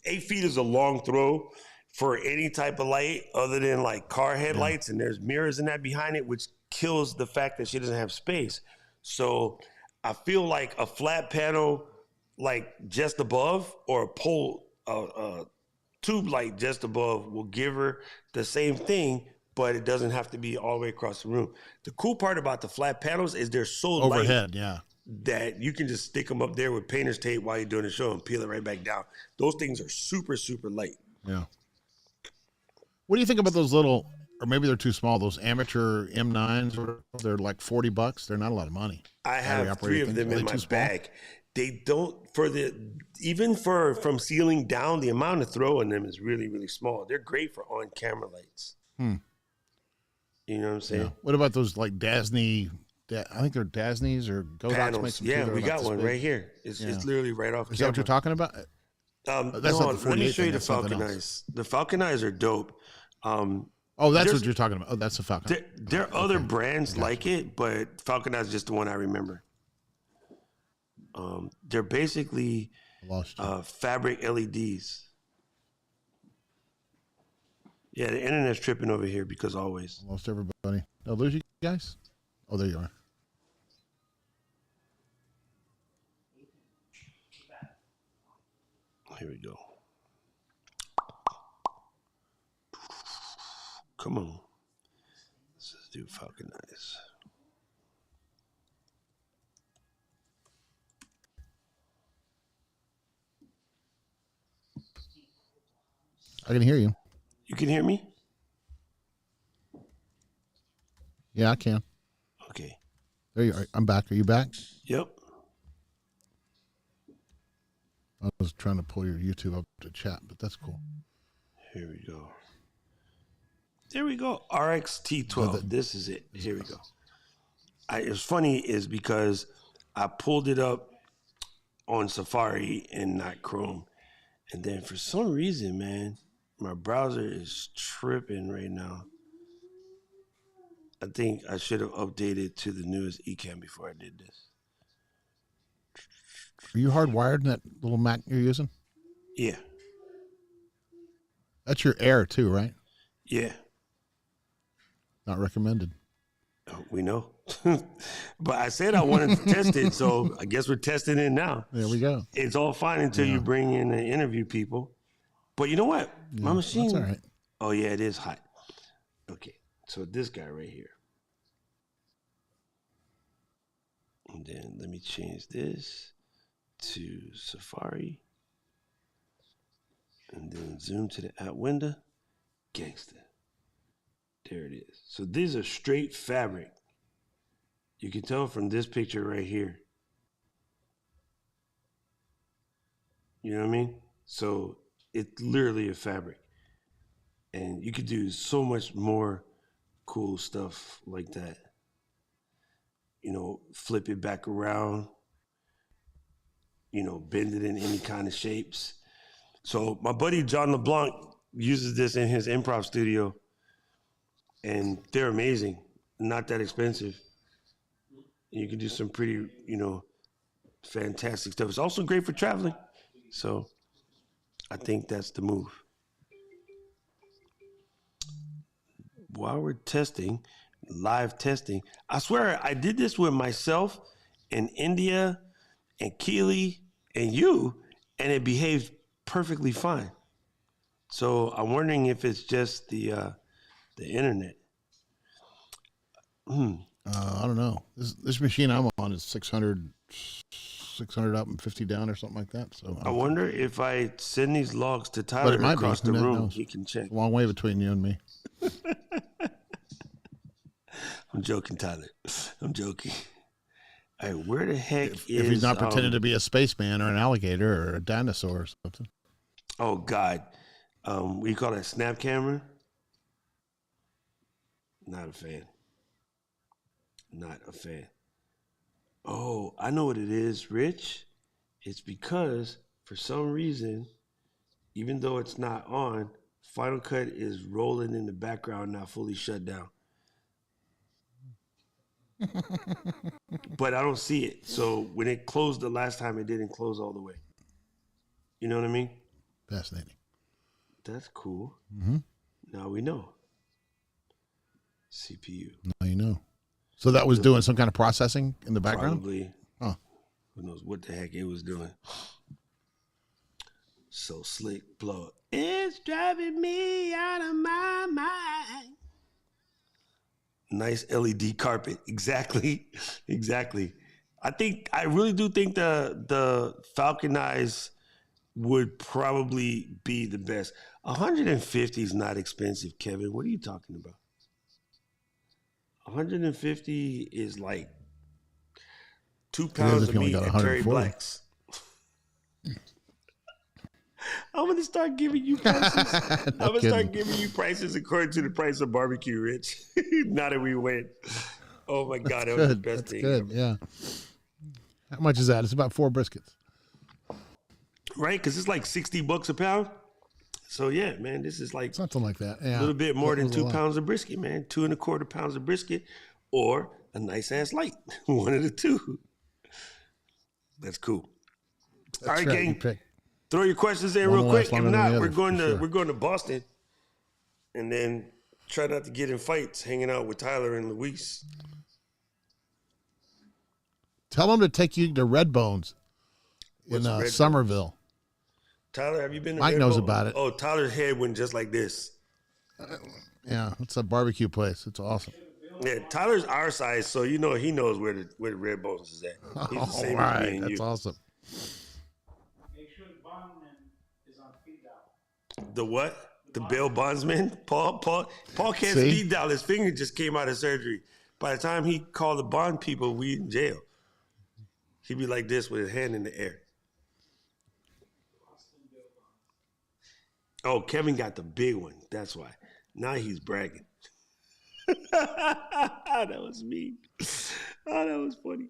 8 feet is a long throw for any type of light other than like car headlights, and there's mirrors and that behind it, which kills the fact that she doesn't have space. So I feel like a flat panel, like just above, or a pole, tube light just above will give her the same thing, but it doesn't have to be all the way across the room. The cool part about the flat panels is they're so light Overhead, yeah. that you can just stick them up there with painter's tape while you're doing the show and peel it right back down. Those things are super, super light. Yeah. What do you think about those little, or maybe they're too small, those amateur M9s? They're like $40. They're not a lot of money. I have Battery 3 of operated them things. in Are they my too small? bag. They don't, from ceiling down, the amount of throw in them is really, really small. They're great for on-camera lights. You know what I'm saying? Yeah. What about those like Dasny? I think they're Dasnys or Godox Panels. makes them. Yeah, too. we They're got about this one big. right here. It's literally right off Is that camera. what you're talking about? That's not the Let me 48 show you thing, the that's something Falcon else. Eyes. The Falcon Eyes are dope. Oh, that's There's- what you're talking about. Oh, that's the Falcon. There are other brands like it, but Falcon Eye is just the one I remember. They're basically I lost you. fabric LEDs. Yeah, the internet's tripping over here because always. Lost everybody. Did I lose you guys? Oh, there you are. Here we go. Come on. Let's just do Falcon Eyes. I can hear you. You can hear me? Yeah, I can. Okay. There you are. I'm back. Are you back? Yep. I was trying to pull your YouTube up to chat, but that's cool. Here we go. There we go. RXT12. This is it. Here we go. It's funny is because I pulled it up on Safari and not Chrome. And then for some reason, man, my browser is tripping right now. I think I should have updated to the newest Ecamm before I did this. Are you hardwired in that little Mac you're using? Yeah. That's your Air too, right? Yeah. Not recommended. We know. But I said I wanted to test it, so I guess we're testing it now. There we go. It's all fine until you bring in and interview people. But you know what? My machine. That's all right. Oh, yeah, it is hot. Okay, so this guy right here. And then let me change this to Safari. And then zoom to the app window. Gangsta. There it is. So these are straight fabric. You can tell from this picture right here. You know what I mean? So it's literally a fabric. And you could do so much more cool stuff like that. You know, flip it back around. You know, bend it in any kind of shapes. So my buddy John LeBlanc uses this in his improv studio. And they're amazing. Not that expensive. You can do some pretty, you know, fantastic stuff. It's also great for traveling. So I think that's the move. While we're testing, live testing, I swear I did this with myself and India and Keely and you, and it behaved perfectly fine. So I'm wondering if it's just the internet. I don't know. This machine I'm on is 600 up and 50 down or something like that. So I wonder if I send these logs to But Tyler it might be. across the Who room, knows? he can check. It's a long way between you and me. I'm joking, Tyler. I'm joking. All right, where the heck is... If he's not pretending to be a spaceman or an alligator or a dinosaur or something. Oh, God. What do you call that, snap camera? Not a fan. Not a fan. Oh, I know what it is, Rich. It's because, for some reason, even though it's not on, Final Cut is rolling in the background, not fully shut down. But I don't see it. So when it closed the last time, it didn't close all the way. You know what I mean? Fascinating. That's cool. Mm-hmm. Now we know. CPU. Now you know. So that was doing some kind of processing in the background? Probably. Huh. Who knows what the heck it was doing. So slick plug. It's driving me out of my mind. Nice LED carpet. Exactly. Exactly. I really do think the Falcon Eyes would probably be the best. 150 is not expensive, Kevin. What are you talking about? 150 is like 2 pounds of meat at Terry Black's. I'm going to start giving you prices. I'm going to start giving you prices according to the price of barbecue, Rich. Now that we went. Oh, my God. That was the best thing. Good, yeah. How much is that? It's about 4 briskets. Right? Because it's like $60 a pound. So, yeah, man, this is like something like that. Yeah. A little bit more than 2 pounds of brisket, man. 2.25 pounds of brisket or a nice-ass light. One of the two. That's cool. That's all right, right, gang. Throw your questions in real quick. If not, we're going to Boston, and then try not to get in fights hanging out with Tyler and Luis. Tell them to take you to Red Bones in Somerville. Tyler, have you been to Mike Red knows Bones? about it. Oh, Tyler's head went just like this. Yeah, it's a barbecue place. It's awesome. Yeah, Tyler's our size, so you know he knows where the Red Bones is at. He's the same as me and That's you. awesome. The what? The bail bondsman? Paul can't speed dial. His finger just came out of surgery. By the time he called the bond people, we in jail. He'd be like this with his hand in the air. Oh, Kevin got the big one. That's why. Now he's bragging. That was me. Oh, that was funny.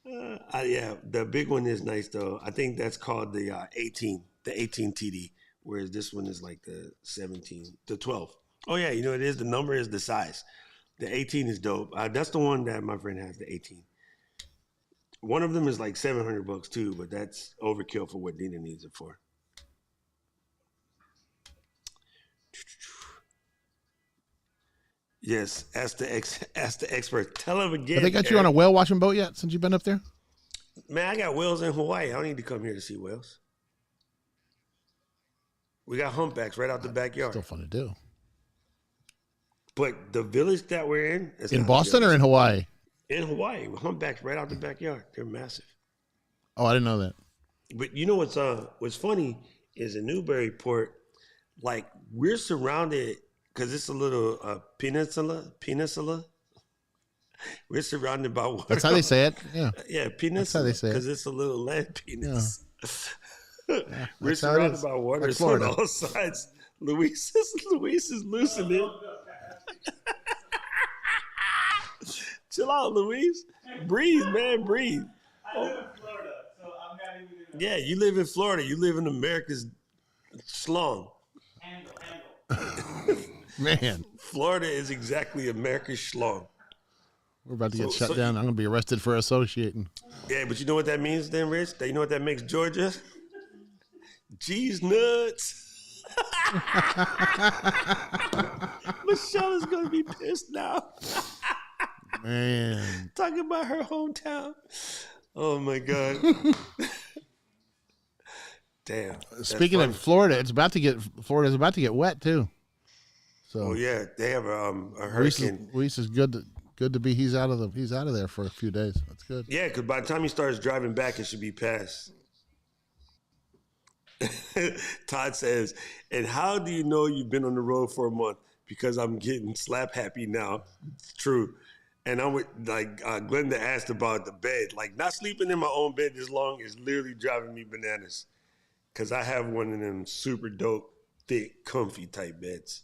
Yeah, the big one is nice, though. I think that's called the 18. the 18 TD, whereas this one is like the 17, the 12. Oh yeah, you know it is. The number is the size. The 18 is dope. That's the one that my friend has. The 18. One of them is like $700 too, but that's overkill for what Dina needs it for. Yes, ask the expert. Tell him again. Have they got you on a whale watching boat yet since you've been up there? Man, I got whales in Hawaii. I don't need to come here to see whales. We got humpbacks right out the backyard. Still fun to do. But the village that we're in is In not Boston or in Hawaii? in Hawaii. Humpbacks right out the backyard. They're massive. Oh, I didn't know that. But you know what's funny is in Newburyport, like we're surrounded because it's a little peninsula. We're surrounded by water. That's how they say it. Yeah. Yeah, penis. That's how they say it. Because it's a little land penis. We're that's how it surrounded is. by water Like so on Florida. all sides. Luis is losing it. Chill out, Luis. Breathe, man, breathe. I live in Florida, so I'm not even in Yeah, you live in Florida. You live in America's schlong. handle. Man, Florida is exactly America's schlong. we're about to get shut so- down. I'm going to be arrested for associating. Yeah, but you know what that means then, Rich? You know what that makes Georgia? Cheese nuts. Michelle is going to be pissed now. Man. Talking about her hometown. Oh, my God. Damn. that's Speaking funny. of Florida's about to get wet too. So Oh, yeah. They have a Reese hurricane. is good to be he's out of there for a few days. That's good. Yeah, because by the time he starts driving back, it should be past. Todd says, and how do you know you've been on the road for a month? Because I'm getting slap happy now. It's true. And I'm with, like, Glenda asked about the bed. Like, not sleeping in my own bed this long is literally driving me bananas. Because I have one of them super dope, thick, comfy type beds.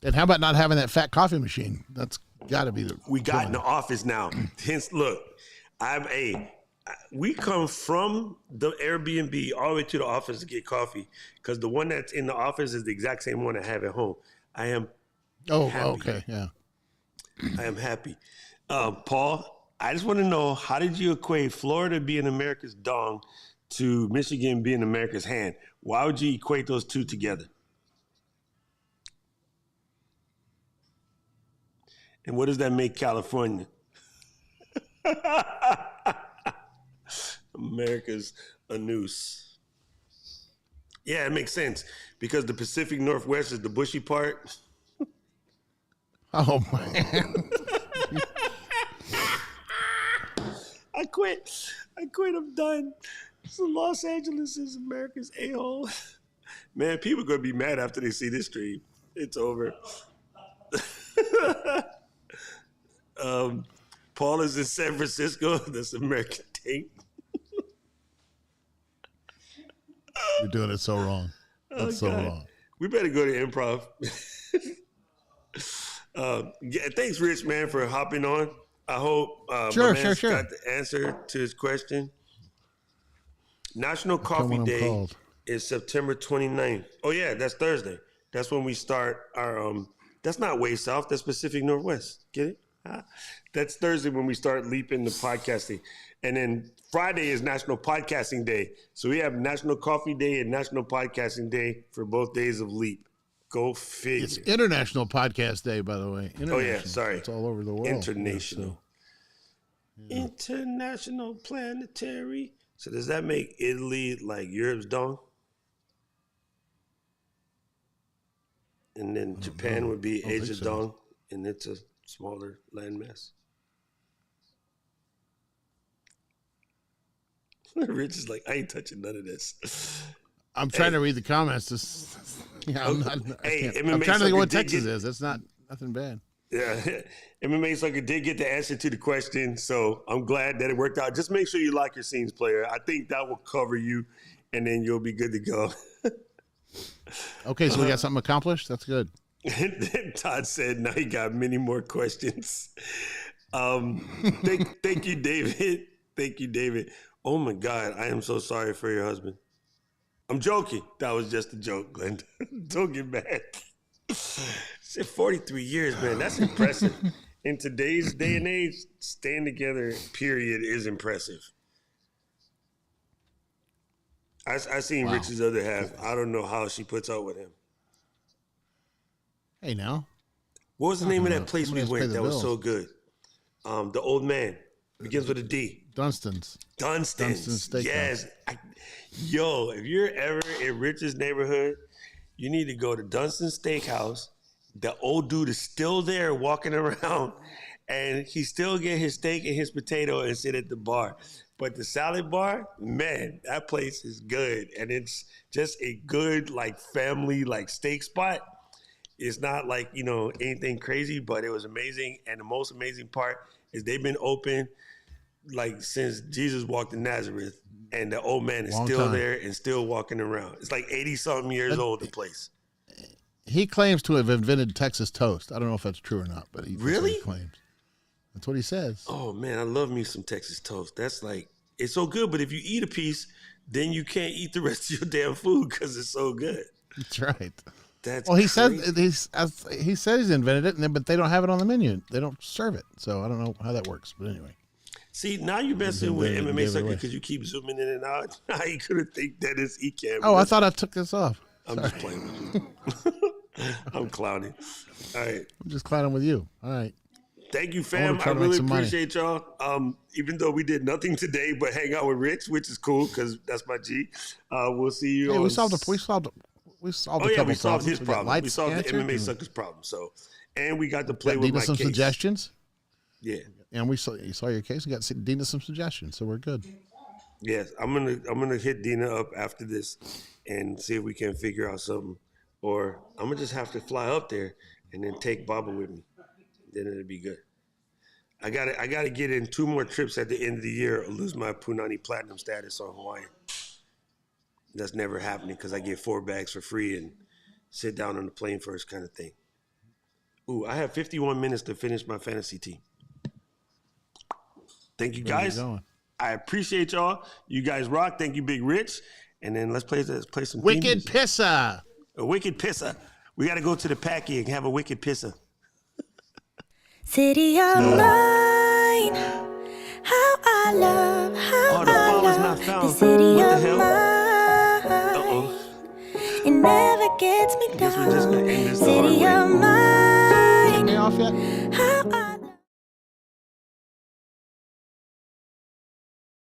And how about not having that fat coffee machine? That's got to be the We got in killer. the office now. Hence, look, we come from the Airbnb all the way to the office to get coffee because the one that's in the office is the exact same one I have at home. I am happy. Okay, yeah. happy. Paul, I just want to know, how did you equate Florida being America's dong to Michigan being America's hand? Why would you equate those two together? And what does that make California? America's a noose. Yeah, it makes sense because the Pacific Northwest is the bushy part. Oh man. I quit. I'm done. So Los Angeles is America's a-hole. Man, people are going to be mad after they see this stream. It's over. Paul is in San Francisco. That's American tank. You're doing it so wrong. That's so God. wrong. We better go to improv. Thanks, Rich, man, for hopping on. I hope Sure, my man's sure. got the answer to his question. National Coffee when I'm Day called. is September 29th. Oh, yeah, that's Thursday. That's when we start our, that's not way south, that's Pacific Northwest. Get it? That's Thursday when we start leaping the podcasting. And then Friday is National Podcasting Day. So we have National Coffee Day and National Podcasting Day for both days of leap. Go figure. It's International Podcast Day, by the way. Oh, yeah, International. sorry. It's all over the world. International. International Planetary. So does that make Italy like Europe's dong? And then Japan would be I don't think Asia's so. dong, and it's a smaller landmass. Rich is like, I ain't touching none of this. I'm trying to read the comments. I'm not. Hey, I'm MMA trying to think of what sucker did Texas get- is. That's not nothing bad. Yeah, MMA Sucker did get the answer to the question, so I'm glad that it worked out. Just make sure you like your scenes, player. I think that will cover you, and then you'll be good to go. Okay, so we got something accomplished. That's good. Todd said, now he got many more questions. Thank you, David. Thank you, David. Oh, my God. I am so sorry for your husband. I'm joking. That was just a joke, Glenn. Don't get mad. Said 43 years, man. That's impressive. In today's day and age, staying together, period, is impressive. I seen Wow. Rich's other half. I don't know how she puts up with him. Hey, now. What was the name of that place Somebody we has to pay went the that was bills. so good? The old man. Begins with a D. Dunstan's. Dunstan's. Steakhouse. Yes. Yo, if you're ever in Rich's neighborhood, you need to go to Dunstan's Steakhouse. The old dude is still there walking around, and he still get his steak and his potato and sit at the bar. But the salad bar, man, that place is good. And it's just a good, like, family, like, steak spot. It's not like, anything crazy, but it was amazing. And the most amazing part is they've been open, like, since Jesus walked in Nazareth. And the old man is Long still time. there and still walking around. It's like 80-something years old, the place. He claims to have invented Texas toast. I don't know if that's true or not, but that's what Really? he claims. That's what he says. Oh, man, I love me some Texas toast. That's like, it's so good. But if you eat a piece, then you can't eat the rest of your damn food because it's so good. That's right. That's Well, he crazy. said he said he's invented it, but they don't have it on the menu. They don't serve it, so I don't know how that works. But anyway, See, now you're messing with Gave it MMA sucker away. because you keep zooming in and out. Now you could have think that it's ECAM. oh, I thought I took this off. I'm just playing with you. I'm clowning. All right. I'm just clowning with you. All right. Thank you, I fam. wanna I try to make really some money. appreciate y'all. Even though we did nothing today but hang out with Rich, which is cool because that's my G. We'll see you Hey, on... we solved a couple Oh, problems. yeah, we solved his We got problem. lights We solved the answered, MMA and sucker's problem. So, and we got to play got with Dina my some case. suggestions. Yeah. And you saw your case and got Dina some suggestions, so we're good. Yes, I'm gonna hit Dina up after this and see if we can figure out something, or I'm gonna just have to fly up there and then take Baba with me. Then it'll be good. I gotta get in 2 more trips at the end of the year or lose my Punani Platinum status on Hawaiian. That's never happening because I get 4 bags for free and sit down on the plane first kind of thing. Ooh, I have 51 minutes to finish my fantasy team. Thank you, Where are you guys. going? I appreciate y'all. You guys rock. Thank you, Big Rich. And then let's play some theme Wicked music. Pissa. A wicked pisser. We got to go to the Packy and have a wicked pisser. City of mine, how I love, how Oh, the I phone was love not found. the city What the of hell? mine. Uh-oh. It never gets me Guess we're just gonna end down. this the hard City way. of mine, Me off yet? how I